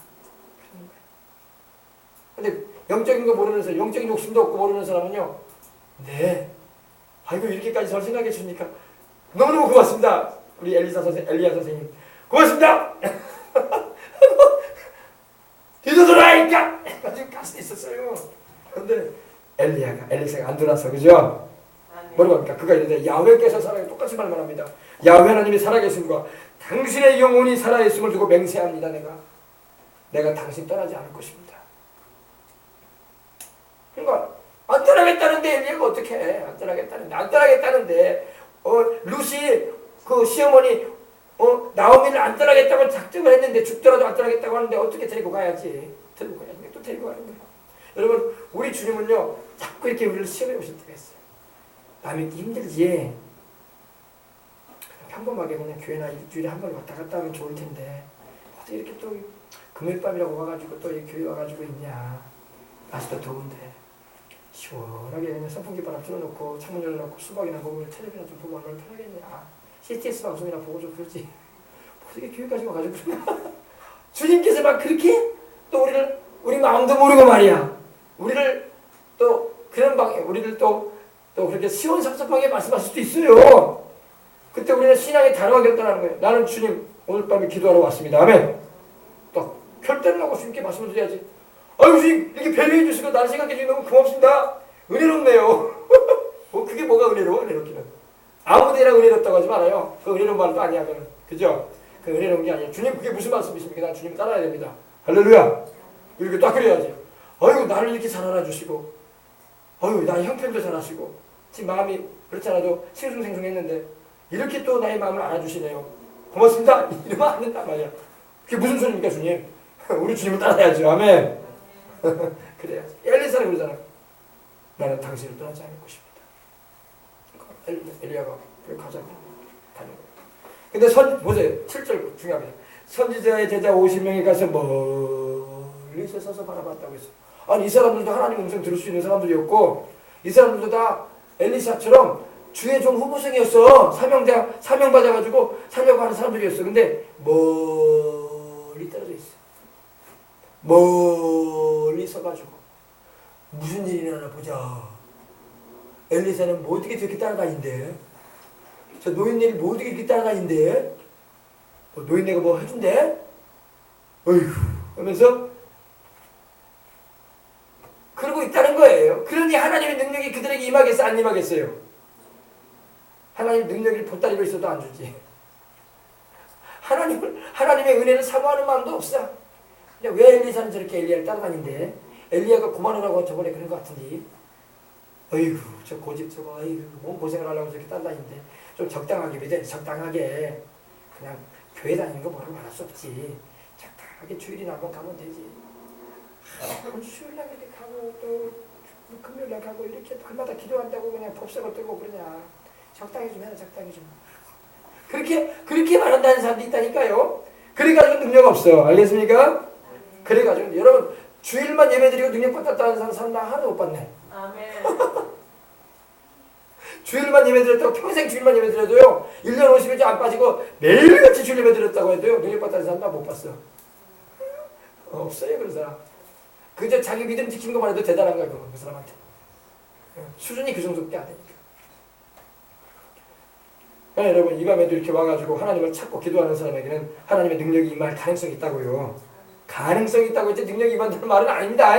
근데 영적인 거 모르는 사람, 영적인 욕심도 없고 모르는 사람은요. 네. 아이고 이렇게까지 저를 생각해 주니까 너무너무 고맙습니다. 우리 엘리야 선생님. 고맙습니다. 뒤돌아니까 가지고 갈 수 있었어요. 그런데 엘리사가 안 들어서 그죠? 뭐라고 합니까? 그가 이르되 야훼께서 살아계 똑같이 말만 합니다. 야훼 하나님이 살아계심과 당신의 영혼이 살아있음을 두고 맹세합니다. 내가 당신 떠나지 않을 것입니다. 그러니까 안 떠나겠다는데 엘리야가 어떻게 해? 안 떠나겠다는데 루시 그 시어머니 나오미를 안 떠나겠다고 작정을 했는데 죽더라도 안 떠나겠다고 하는데 어떻게 데리고 가야지? 또 데리고 가는 거예요. 여러분 우리 주님은요 자꾸 이렇게 우리를 시험해 오실 때가 있어요. 남이 힘들지. 평범하게 그냥 교회나 일주일에 한 번 왔다 갔다 하면 좋을 텐데 어떻게 이렇게 또 금요일 밤이라고 와가지고 또 교회 와가지고 있냐. 날씨도 더운데 시원하게 그냥 선풍기바람 틀어놓고 창문 열어놓고 수박이나 먹으면 텔레비나 좀 보고 얼마나 편하겠냐. CTS 방송이나 보고 좀 그러지. 어떻게 교회까지 와가지고 주님께서 막 그렇게 또 우리 마음도 모르고 말이야. 우리를 또 그런 방에 우리를 또 그렇게 시원섭섭하게 말씀하실 수도 있어요. 그때 우리는 신앙의 단호하게 결단하는 거예요. 나는 주님 오늘 밤에 기도하러 왔습니다. 아멘. 또 결단을 하고 주님께 말씀을 드려야지. 아유 주님 이렇게 배려해 주시고 나를 생각해 주시고 너무 고맙습니다. 은혜롭네요. 그게 뭐가 은혜로워? 은혜롭기는 아무데나 은혜롭다고 하지 말아요. 그 은혜로운 말도 아니야. 그죠? 그 은혜로운 게 아니에요. 주님 그게 무슨 말씀이십니까? 난 주님 따라야 됩니다. 할렐루야. 이렇게 딱 그래야지. 어이구 나를 이렇게 잘 알아주시고 어이구 나의 형편도 잘 아시고 지금 마음이 그렇지 않아도 싱숭생숭했는데 이렇게 또 나의 마음을 알아주시네요. 고맙습니다. 이러면 안 된단 말이야. 그게 무슨 소리입니까 주님? 우리 주님을 따라야죠. 아멘. 그래야지. 엘리사는 그러잖아. 나는 당신을 떠나지 않을 것입니다. 엘리야가 그렇게 가자고 가는 거예요. 근데 보세요. 7절 중요합니다. 선지자의 제자 50명이 가서 멀리서 서서 바라봤다고 했어요. 아니 이 사람들도 하나님 음성 들을 수 있는 사람들이었고 이 사람들도 다 엘리사처럼 주의 종 후보생이었어. 사명 받아가지고 살려고 하는 사람들이었어. 근데 멀리 떨어져 있어. 멀리 서가지고 무슨 일이 일어나 보자. 엘리사는 뭐 어떻게 저렇게 따라다닌대? 저 노인네를 뭐 어떻게 이렇게 따라다닌대? 노인네가 뭐 해준대? 어휴 하면서 그러고 있다는 거예요. 그러니 하나님의 능력이 그들에게 임하겠어 안 임하겠어요? 하나님 능력이 보따리로 있어도 안 주지. 하나님의 은혜를 사모하는 마음도 없어. 근데 왜 엘리사는 저렇게 엘리야를 따라다닌대? 엘리야가 그만하라고 저번에 그런 것 같은데. 어이구 저 고집 저거 어이구 뭔 고생을 하려고 저렇게 따라다닌대. 좀 적당하게 믿어야지. 적당하게 그냥 교회 다니는 거 뭐라고 말할 수 없지. 적당하게 주일이나 한번 가면 되지. 수요일날 이렇게 가고 또 금요일날 가고 이렇게 그마다 기도한다고 그냥 법석을 들고 그러냐. 적당히 좀 해라. 적당히 좀. 그렇게 말한다는 사람도 있다니까요. 그래가지고 능력 없어. 알겠습니까? 그래가지고 여러분 주일만 예배드리고 능력 받았다는 사람 나 하나도 못 봤네. 아멘. 주일만 예배드렸다고 평생 주일만 예배드려도요 1년 50일째 안 빠지고 매일같이 주일 예배드렸다고 해도요 능력 받았다는 사람 나 못 봤어. 없어요 그런 사람. 그저 자기 믿음 지킨 것만 해도 대단한 거야 그 사람한테. 수준이 그 정도밖에 안 되니까. 여러분 이 밤에도 이렇게 와가지고 하나님을 찾고 기도하는 사람에게는 하나님의 능력이 임할 가능성이 있다고요. 가능성이 있다고 했지 능력이 임한다는 말은 아닙니다.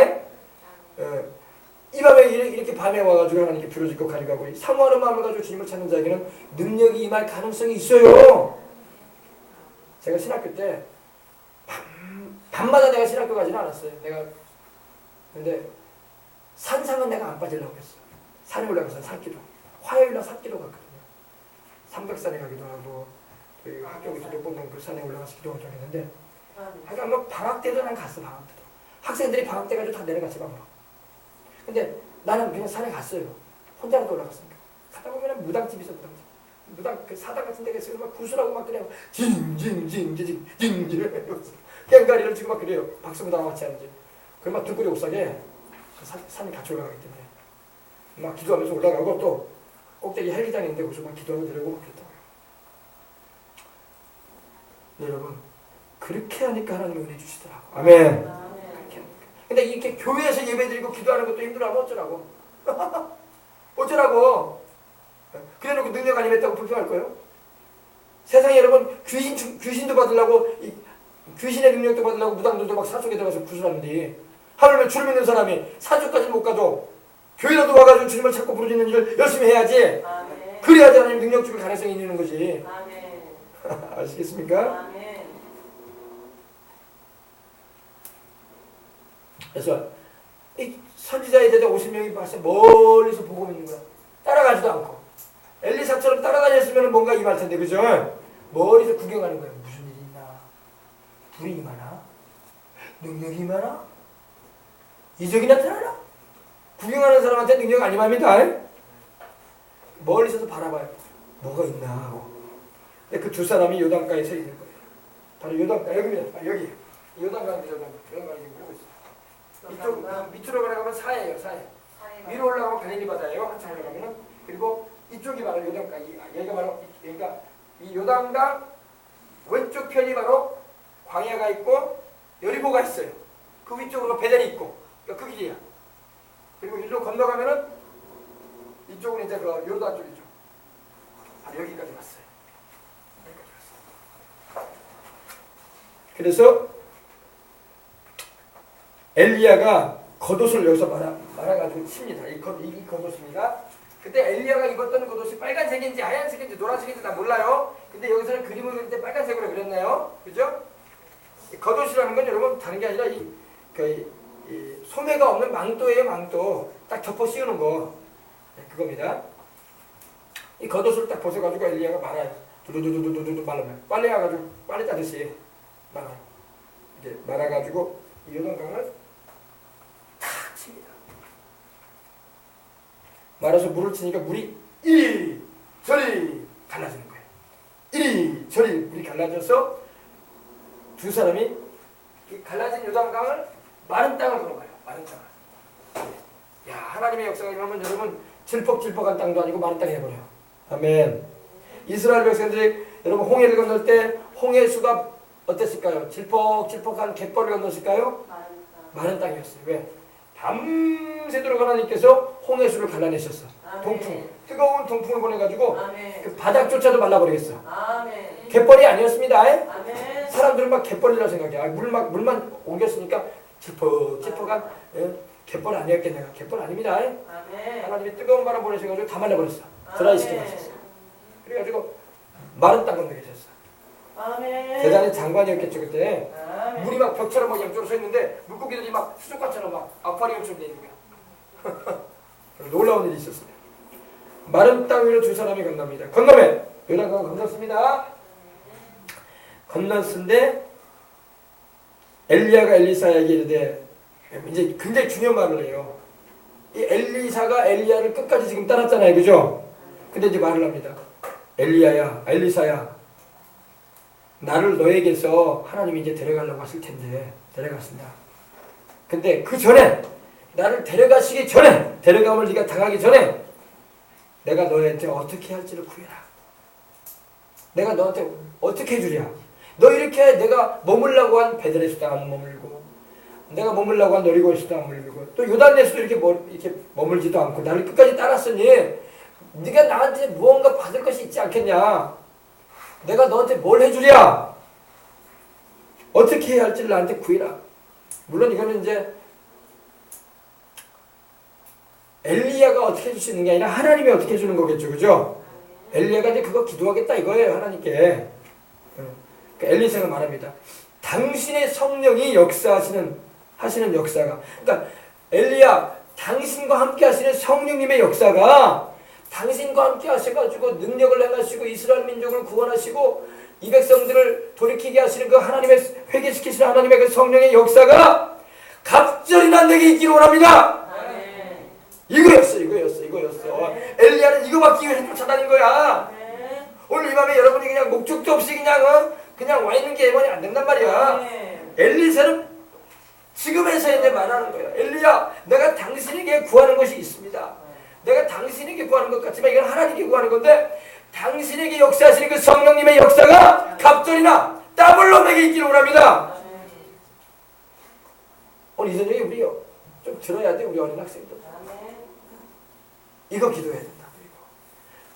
이 밤에 이렇게 밤에 와가지고 하나님께 부르짖고 가려가고 사모하는 마음을 가지고 주님을 찾는 자에게는 능력이 임할 가능성이 있어요. 제가 신학교 때 밤마다 내가 신학교 가지는 않았어요. 근데 산상은 내가 안 빠지려고 했어. 산에 올라가서 산기도 화요일날 산기도 갔거든요. 삼백산에 가기도 하고 학교에서 몇 번 그 산에 올라가서 기도하고 했는데 하여간 뭐 방학 때도 난 갔어. 방학 때도 학생들이 방학 때 가지고 다 내려갔지 방학. 근데 나는 그냥 산에 갔어요. 혼자라도 올라갔으니까. 가다 보면 무당집 있어. 무당 그 사당 같은 데가 있어요. 막 구슬하고 막 그래요. 징징징징징징 이러면서 꽹가리를 치고 막 그래요. 박수무당 같이 하는지. 그럼 막 등골이 옥상에 그 산이 같이 올라가기 때문에 막 기도하면서 올라가고 또 꼭대기 헬기장이 있는데 거기서 막 기도하고 들어오고 막 그랬다고요. 네, 여러분 그렇게 하니까 하나님이 은혜 주시더라고. 아멘. 그렇게 하니까. 근데 이렇게 교회에서 예배드리고 기도하는 것도 힘들어하면 어쩌라고. 어쩌라고. 그래놓고 능력 안 임했다고 불평할 거예요? 세상에 여러분 귀신도 받으려고 귀신의 능력도 받으려고 무당들도 막 산속에 들어가서 구슬하는데 하물며 주를 믿는 사람이 산속까지 못 가도 교회라도 와가지고 주님을 찾고 부르짖는 일을 열심히 해야지. 아멘. 그래야지 하나님 능력 주길 가능성이 있는 거지. 아멘. 아시겠습니까? 아멘. 그래서 이 선지자의 제자 50명이 봤을 때 멀리서 보고 있는 거야. 따라가지도 않고. 엘리사처럼 따라다녔으면 뭔가 임할 텐데, 그죠? 멀리서 구경하는 거예요. 무슨 일이 있나? 불이 임하나? 능력이 임하나? 이적이 나타나나? 구경하는 사람한테 능력 안 임합니다. 멀리서도 바라봐요. 뭐가 있나 하고. 근데 그 두 사람이 요단가에 서 있는 거예요. 바로 요단가, 여기입니다. 여기. 요단가입니다. 요단가 지금 보고 있어요. 이쪽, 밑으로 올라가면 사해예요, 사해. 위로 올라가면 갈릴리 바다예요. 한참 올라가면은. 그리고 이쪽이 바로 요단가. 여기가 바로, 그러니까 이 요단강 왼쪽 편이 바로 광야가 있고 여리고가 있어요. 그 위쪽으로 베델이 있고. 그러니까 그 길이야. 그리고 일로 건너가면은 이쪽은 이제 그 요르단 쪽이죠. 바로 여기까지 왔어요. 그래서 엘리야가 겉옷을 여기서 말아가지고 칩니다. 이 겉옷입니다. 그때 엘리야가 입었던 겉옷이 빨간색인지 하얀색인지 노란색인지 다 몰라요. 근데 여기서는 그림을 그릴 때 빨간색으로 그렸네요. 그죠? 이 겉옷이라는 건 여러분 다른 게 아니라 이 소매가 없는 망토예요. 망토. 딱 덮어 씌우는 거. 네, 그겁니다. 이 겉옷을 딱 벗어가지고 엘리야가 말아요. 두두두두두두 말아요. 빨래가지고 빨래 따듯이 말아요. 이렇게 말아가지고 이 요단강을 탁 칩니다. 말아서 물을 치니까 물이 이리저리 갈라지는 거예요. 이리저리 물이 갈라져서 두 사람이 갈라진 요단강을 마른 땅을 걸어가요. 마른 땅을. 야, 하나님의 역사가 임하면 여러분 질퍽질퍽한 땅도 아니고 마른 땅이 해버려요. 아멘. 이스라엘 백성들이 여러분 홍해를 건널 때 홍해수가 어땠을까요? 질퍽질퍽한 갯벌을 건넜을까요? 마른 땅이었어요. 왜? 밤새도록 하나님께서 홍해수를 갈라내셨어. 동풍, 뜨거운 동풍을 보내가지고 그 바닥조차도 말라버리겠어. 아멘. 갯벌이 아니었습니다. 아멘. 사람들은 막 갯벌이라고 생각해. 물만 옮겼으니까 질퍽질퍽한 갯벌 아니었겠네요. 갯벌 아닙니다. 아멘. 하나님이 뜨거운 바람 보내셔가지고 다 말라버렸어. 드라이 시켜버렸어. 그래가지고 마른 땅 건너 계셨어. 아멘. 대단히 장관이었겠죠 그때. 아멘. 물이 막 벽처럼 막 양쪽으로 서 있는데 물고기들이 막 수족관처럼 막 아쿠아리움처럼 돼 있는 거야. 놀라운 일이 있었어요. 마른 땅 위로 두 사람이 건넙니다. 건너면 요단강을 건넜습니다. 건넜는데 엘리야가 엘리사에게 이르되 이제 굉장히 중요한 말을 해요. 이 엘리사가 엘리야를 끝까지 지금 따랐잖아요, 그죠? 근데 이제 말을 합니다. 엘리야야, 엘리사야, 나를 너에게서 하나님이 이제 데려가려고 하실 텐데 데려갔습니다. 근데 그 전에 나를 데려가시기 전에 데려감을 네가 당하기 전에 내가 너한테 어떻게 할지를 구해라. 내가 너한테 어떻게 해주랴. 너 이렇게 내가 머물라고 한 베들레헴도 안 머물고 내가 머물라고 한 너리고에서도 안 머물고 또 요단에서도 이렇게 머물지도 않고 나를 끝까지 따랐으니 네가 나한테 무언가 받을 것이 있지 않겠냐. 내가 너한테 뭘 해주랴. 어떻게 해야 할지를 나한테 구해라. 물론 이거는 이제 엘리야가 어떻게 해줄 수 있는 게 아니라 하나님이 어떻게 해주는 거겠죠. 그죠? 엘리야가 이제 그거 기도하겠다 이거예요. 하나님께. 그러니까 엘리사가 말합니다. 당신의 성령이 하시는 역사가, 그러니까 엘리야, 당신과 함께 하시는 성령님의 역사가 당신과 함께 하셔가지고 능력을 행하시고 이스라엘 민족을 구원하시고 이 백성들을 돌이키게 하시는 그 하나님의 회개시키시는 하나님의 그 성령의 역사가 갑절이나 내게 있기를 원합니다. 이거였어. 엘리야는 이거 받기 위해서 쫓아다닌 거야. 오늘 이 밤에 여러분이 그냥 목적도 없이 그냥 와 있는 게 예언이 안 된단 말이야. 엘리사는 지금에서 이제 말하는 거야. 엘리야, 내가 당신에게 구하는 것이 있습니다. 내가 당신에게 구하는 것 같지만 이건 하나님께 구하는 건데 당신에게 역사하시는 그 성령님의 역사가 갑절이나 더블로 내게 있기를 원합니다. 오늘 이 저녁에 우리 좀 들어야 돼. 우리 어린 학생들. 이거 기도해야 된다.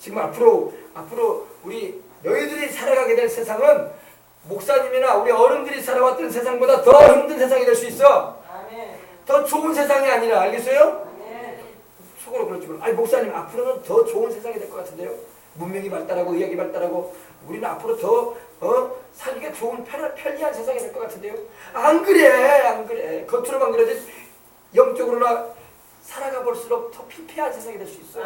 지금 앞으로 우리 너희들이 살아가게 될 세상은 목사님이나 우리 어른들이 살아왔던 세상보다 더 힘든 세상이 될 수 있어. 더 좋은 세상이 아니라. 알겠어요? 속으로 그러지 마. 아니 목사님 앞으로는 더 좋은 세상이 될 것 같은데요. 문명이 발달하고 의학이 발달하고 우리는 앞으로 더 살기가 좋은 편리한 세상이 될 것 같은데요. 안 그래. 겉으로만 그러지 영적으로나 살아가 볼수록 더 피폐한 세상이 될 수 있어요.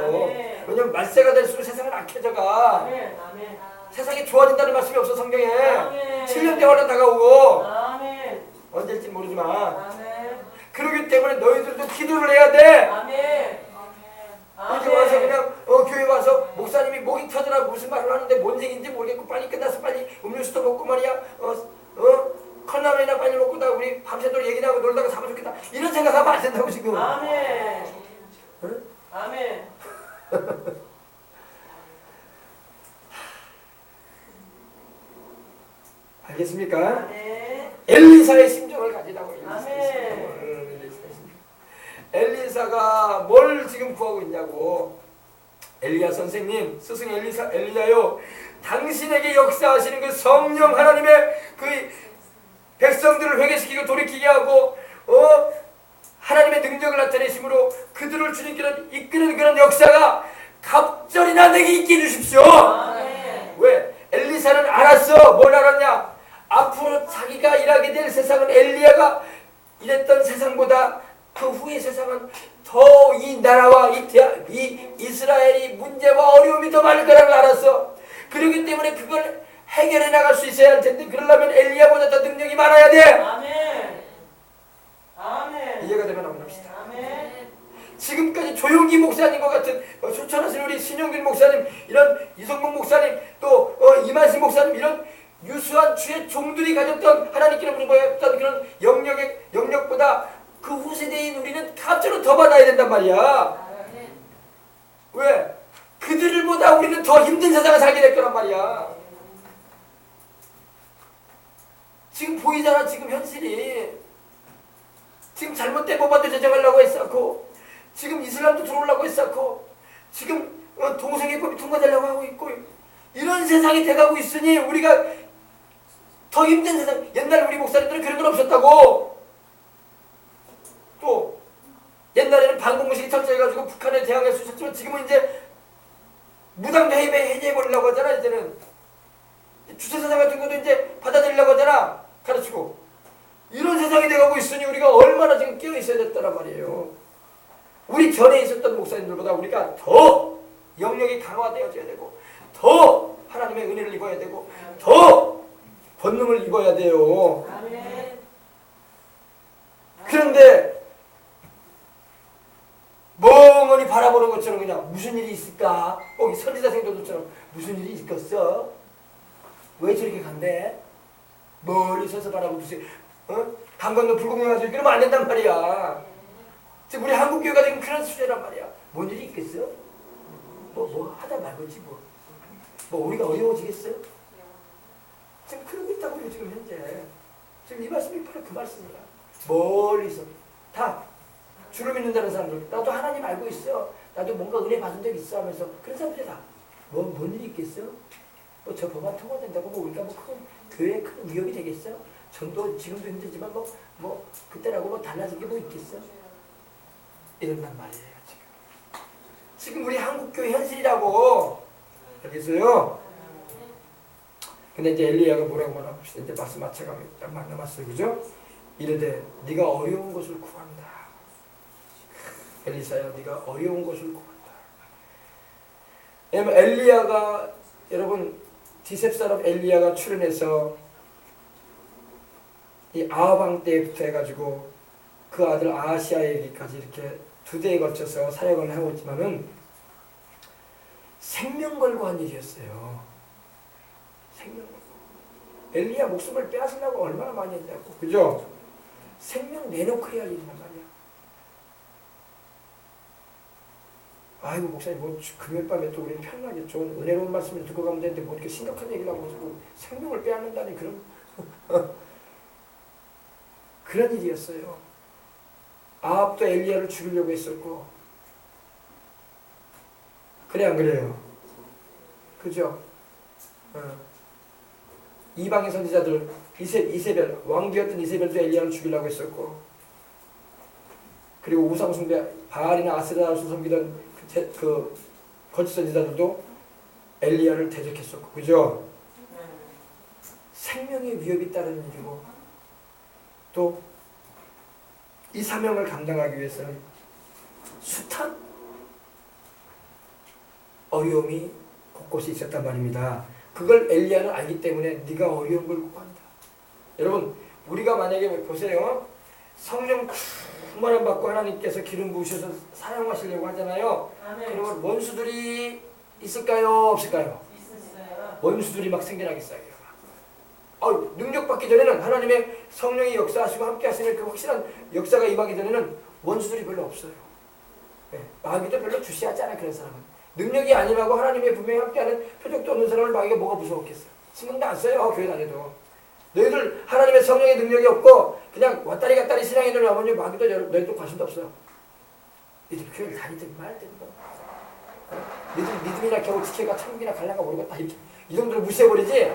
왜냐면 말세가 될수록 세상은 악해져가. 세상이 좋아진다는 말씀이 없어 성경에. 7년 대화는 다가오고 언제일지 모르지만 그러기 때문에 너희들도 기도를 해야 돼. 이렇게 와서 그냥 교회 와서 목사님이 목이 터져라 무슨 말을 하는데 뭔 얘기인지 모르겠고 빨리 끝나서 빨리 음료수도 먹고 말이야 컵라면이나 빨리 먹고 나 우리 밤새도록 얘기 나고 놀다가 사면 좋겠다 이런 생각하면 안 된다고 지금. 아멘. 응? 아멘. 알겠습니까? 엘리사의 심정을 가지라고. 엘리사가 뭘 지금 구하고 있냐고. 엘리야 선생님, 스승 엘리야요, 당신에게 역사하시는 그 성령 하나님의 그 백성들을 회개시키고 돌이키게 하고 하나님의 능력을 나타내심으로 그들을 주님께로 이끄는 그런 역사가 갑절이나 내게 있게 해주십시오. 아멘. 왜? 엘리사는 알았어. 뭘 알았냐? 앞으로 자기가 일하게 될 세상은 엘리야가 일했던 세상보다 그 후의 세상은 더 이 나라와 이 이스라엘이 문제와 어려움이 더 많을 거라는 걸 알았어. 그렇기 때문에 그걸 해결해 나갈 수 있어야 할 텐데 그러려면 엘리야보다 더 능력이 많아야 돼. 아멘. 아멘. 이해가 되면 한번 합시다. 아멘. 지금까지 조용기 목사님과 같은 추천하신 우리 신용길 목사님, 이런 이성문 목사님, 또 이만식 목사님, 이런 유수한 주의 종들이 가졌던 하나님께로 부르셨던 그런 영역보다 그 후세대인 우리는 갑자기 더 받아야 된단 말이야. 왜? 그들보다 우리는 더 힘든 세상을 살게 될 거란 말이야. 지금 보이잖아. 지금 현실이. 지금 잘못된 법안도 제정하려고 했었고, 지금 이슬람도 들어오려고 했었고, 지금 동성애법이 통과되려고 하고 있고, 이런 세상이 돼가고 있으니 우리가 더 힘든 세상. 옛날 우리 목사님들은 그런 건 없었다고. 또 옛날에는 반공무식이 철저해가지고 북한에 대항할 수 있었지만 지금은 이제 무당도 해제해버리려고 하잖아. 이제는 주체사상 같은 것도 이제 받아들이려고 하잖아. 가르치고. 이런 세상이 돼가고 있으니 우리가 얼마나 지금 깨어있어야 됐다란 말이에요. 우리 전에 있었던 목사님들보다 우리가 더 영역이 강화되어져야 되고, 더 하나님의 은혜를 입어야 되고, 더 권능을 입어야 돼요. 아멘. 그런데 멍하니 바라보는 것처럼 그냥 무슨 일이 있을까? 꼭 선지자 생도들처럼 무슨 일이 있겠어? 왜 저렇게 간대? 멀리 서서 바라보고 강 건너 불공명하죠. 그러면 안 된단 말이야. 지금 우리 한국교회가 지금 그런 수준이란 말이야. 뭔 일이 있겠어? 뭐 하다 말겠지 뭐. 뭐 우리가 어려워지겠어? 지금 그러고 있다고요. 지금 현재. 지금 이 말씀이 바로 그 말씀이야. 멀리서 다 주를 믿는다는 사람들, 나도 하나님 알고 있어, 나도 뭔가 은혜 받은 적 있어 하면서 그런 사람들이 다 뭔 일이 있겠어? 뭐 저 법안 통과된다고 뭐 우리가 뭐 교회에 큰 위협이 되겠어? 전도 지금도 힘들지만 뭐 그때라고 뭐 달라질 게 뭐 있겠어? 이런단 말이에요. 지금 우리 한국교회 현실이라고. 알겠어요? 근데 이제 엘리야가 뭐라고 말합시다. 이제 말씀 맞춰가면 막 남았어요. 그죠? 이르되 네가 어려운 것을 구한다. 엘리사야, 네가 어려운 것을 구한다. 왜냐면 엘리야가, 여러분, 디셉 사람 엘리야가 출연해서 이 아합 왕 때부터 해가지고 그 아들 아하시아에게까지 이렇게 2대에 걸쳐서 사역을 하고 있지만은 생명 걸고 한 일이었어요. 생명 걸고. 엘리야 목숨을 빼앗으려고 얼마나 많이 했냐고. 그죠? 생명 내놓고 해야 할 일이란 말이야. 아이고 목사님 뭐 금요일 밤에 또 우리는 편하게 좋은 은혜로운 말씀을 듣고 가면 되는데 뭐 이렇게 심각한 얘기를 하고 자꾸 생명을 빼앗는다니 그런 그런 일이었어요. 아합도 엘리야를 죽이려고 했었고. 그래 안 그래요? 그죠? 이방의 선지자들 이세벨 왕비였던 이세벨도 엘리야를 죽이려고 했었고, 그리고 우상 숭배 바알이나 아세라를 섬기던 그 거짓 선지자들도 엘리야를 대적했었고. 그죠? 생명의 위협이 따르는 일이고, 또 이 사명을 감당하기 위해서는 숱한 어려움이 곳곳에 있었단 말입니다. 그걸 엘리야는 알기 때문에 네가 어려운 걸 구한다. 여러분, 우리가 만약에 보세요. 성령 충만함 받고 하나님께서 기름 부으셔서 사용하시려고 하잖아요. 아멘. 그러면 원수들이 있을까요? 없을까요? 있었어요. 원수들이 막 생겨나겠어요. 능력 받기 전에는 하나님의 성령이 역사하시고 함께 하시는 그 확실한 역사가 임하기 전에는 원수들이 별로 없어요. 네, 마귀도 별로 주시하지 않아. 그런 사람은 능력이 아니라고 하나님의 분명히 함께하는 표적도 없는 사람을 마귀가 뭐가 무서웠겠어? 신경도 안 써요. 교회 다녀도. 너희들 하나님의 성령의 능력이 없고 그냥 왔다리 갔다리 신앙인들 하면 마귀도 너희도 관심도 없어요. 너희들 교회를 다니든 말든 뭐. 너희들 믿음이나 겨우 지켜가 천국이나 갈라가 모르겠다. 이 정도로 무시해버리지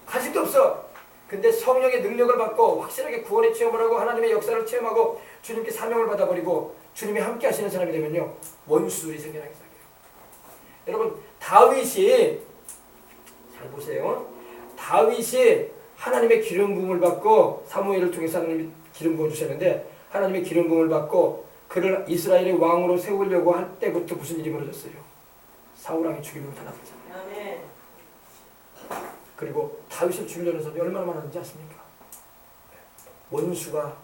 관심도 없어. 근데 성령의 능력을 받고 확실하게 구원의 체험을 하고 하나님의 역사를 체험하고 주님께 사명을 받아버리고 주님이 함께 하시는 사람이 되면요, 원수들이 생겨나기 시작해요. 여러분 다윗이 잘 보세요. 다윗이 하나님의 기름 부음을 받고 사무엘을 통해서 하나님이 기름 부어 주셨는데 하나님의 기름 부음을 받고 그를 이스라엘의 왕으로 세우려고 할 때부터 무슨 일이 벌어졌어요? 사울 왕이 죽이려고 달아났잖아요. 아멘. 그리고 다윗을 죽이려는 사람이 얼마나 많았는지 아십니까? 원수가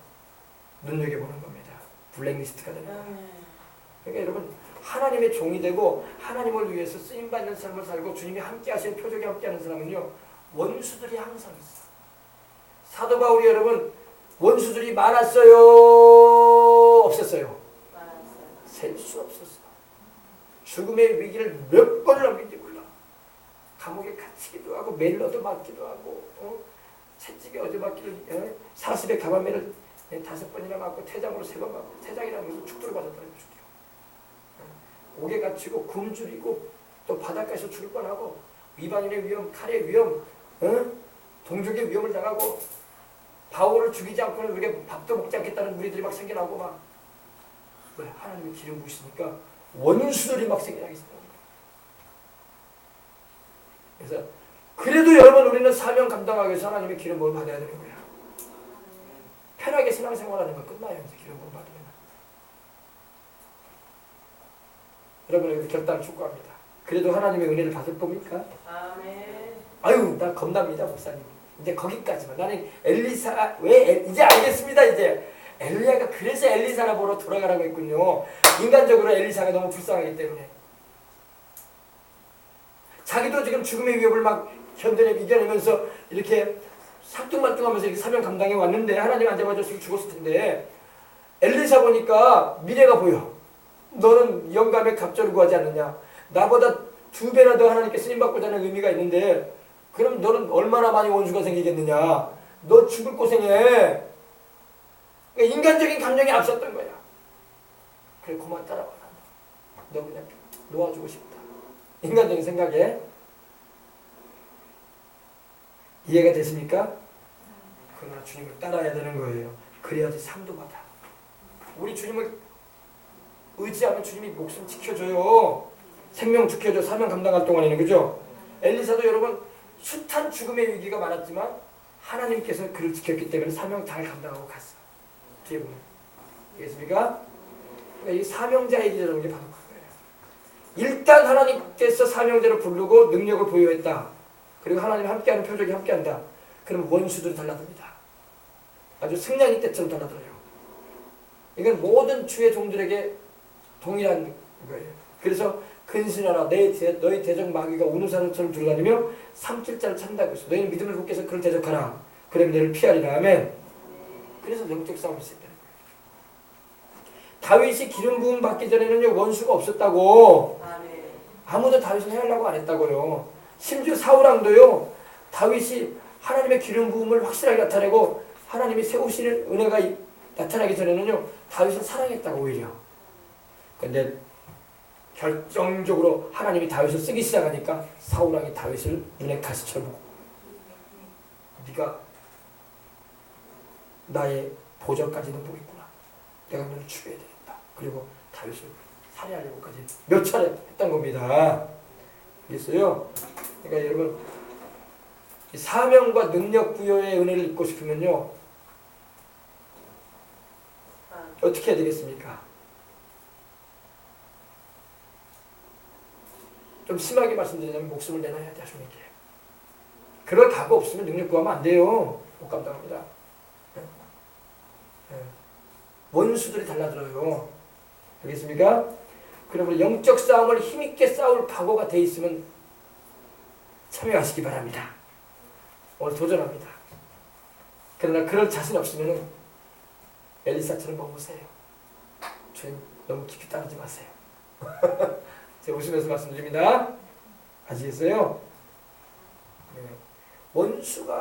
눈여겨보는 겁니다. 블랙리스트가 되는 거예요. 아멘. 그러니까 여러분 하나님의 종이 되고 하나님을 위해서 쓰임받는 삶을 살고 주님이 함께 하시는 표적이 함께 하는 사람은요 원수들이 항상 있어. 사도 바울이 여러분 원수들이 많았어요? 없었어요? 많았어요. 셀 수 없었어. 죽음의 위기를 몇 번을 넘긴지 몰라. 감옥에 갇히기도 하고 멜러도 맞기도 하고 채찍에 얻어맞기를 사슴의 가마매를 5번이나 맞고 태장으로 3번 맞고 태장이라는 것은 축도를 받았다는 거죠. 옥에 갇히고 굶주리고 또 바닷가에서 죽을 뻔하고 위반인의 위험, 칼의 위험, 동족의 위험을 당하고 바울을 죽이지 않고는 우리가 밥도 먹지 않겠다는 무리들이 막 생겨나고 막 왜? 하나님이 기름 부으시니까 원수들이 막 생겨나기 시작합니다. 그래서 그래도 여러분 우리는 사명 감당하기 위해서 하나님의 기름 부음을 받아야 되는 거야. 편하게 신앙생활하는 건 끝나요. 이제 기름 부음 받으면. 여러분에게 결단을 촉구합니다. 그래도 하나님의 은혜를 받을 겁니까? 아멘. 아유, 나 겁납니다, 목사님. 이제 거기까지만. 나는 엘리사 이제 알겠습니다. 이제 엘리야가 그래서 엘리사라 보러 돌아가라고 했군요. 인간적으로 엘리사가 너무 불쌍하기 때문에. 자기도 지금 죽음의 위협을 막 이겨내면서 이렇게 살뚱말뚱하면서 이렇게 사명 감당해 왔는데 하나님 안 잡아줬으면 죽었을 텐데 엘리사 보니까 미래가 보여. 너는 영감의 갑절을 구하지 않느냐. 나보다 2배나 더 하나님께 쓰임받고자 하는 의미가 있는데 그럼 너는 얼마나 많이 원수가 생기겠느냐. 너 죽을 고생해. 그러니까 인간적인 감정이 앞섰던 거야. 그래 그만 따라와. 너 그냥 놓아주고 싶다. 인간적인 생각에. 이해가 되십니까? 그러나 주님을 따라야 되는 거예요. 그래야지 상도 받아. 우리 주님을 의지하면 주님이 목숨 지켜줘요. 생명 지켜줘. 사명 감당할 동안에는. 그죠? 엘리사도 여러분 숱한 죽음의 위기가 많았지만 하나님께서 그를 지켰기 때문에 사명 잘 감당하고 갔어. 뒤에 보면. 알겠습니까? 그러니까 이 사명자의 기라는 게 바로 그거예요. 일단 하나님께서 사명자를 부르고 능력을 보유했다. 그리고 하나님 함께하는 표적이 함께한다. 그럼 원수들이 달라듭니다. 아주 승냥이 떼처럼 달라들어요. 이건 모든 주의 종들에게 동일한 거예요. 그래서 근신하라 너희 대적 마귀가 우누사처럼 들어다니며 삼킬자를 찾는다고 했어. 너희는 믿음을 굳게 해서 그를 대적하라. 그러면 너를 피하리라. 아멘. 그래서 영적 싸움이 있었다는 거예요. 다윗이 기름 부음 받기 전에는 원수가 없었다고. 아멘. 아무도 다윗을 해하려고 안 했다고요. 심지어 사울왕도요. 다윗이 하나님의 기름 부음을 확실하게 나타내고 하나님이 세우시는 은혜가 나타나기 전에는요. 다윗을 사랑했다고 오히려. 근데 결정적으로 하나님이 다윗을 쓰기 시작하니까 사울왕이 다윗을 눈에 가시처럼 보고 네가 나의 보절까지는 보겠구나. 내가 너를 죽여야 되겠다. 그리고 다윗을 살해하려고까지 몇 차례 했던 겁니다. 알겠어요? 그러니까 여러분 이 사명과 능력 부여의 은혜를 입고 싶으면요 어떻게 해야 되겠습니까? 좀 심하게 말씀드리자면 목숨을 내놔야 돼. 하십니까? 그럴 각오 없으면 능력 구하면 안 돼요. 못 감당합니다. 원수들이 달라들어요. 알겠습니까? 그러면 영적 싸움을 힘있게 싸울 각오가 돼 있으면 참여하시기 바랍니다. 오늘 도전합니다. 그러나 그럴 자신 없으면 엘리사처럼 먹으세요. 주님 너무 깊이 따르지 마세요. 제가 웃으면서 말씀드립니다. 아시겠어요? 네. 원수가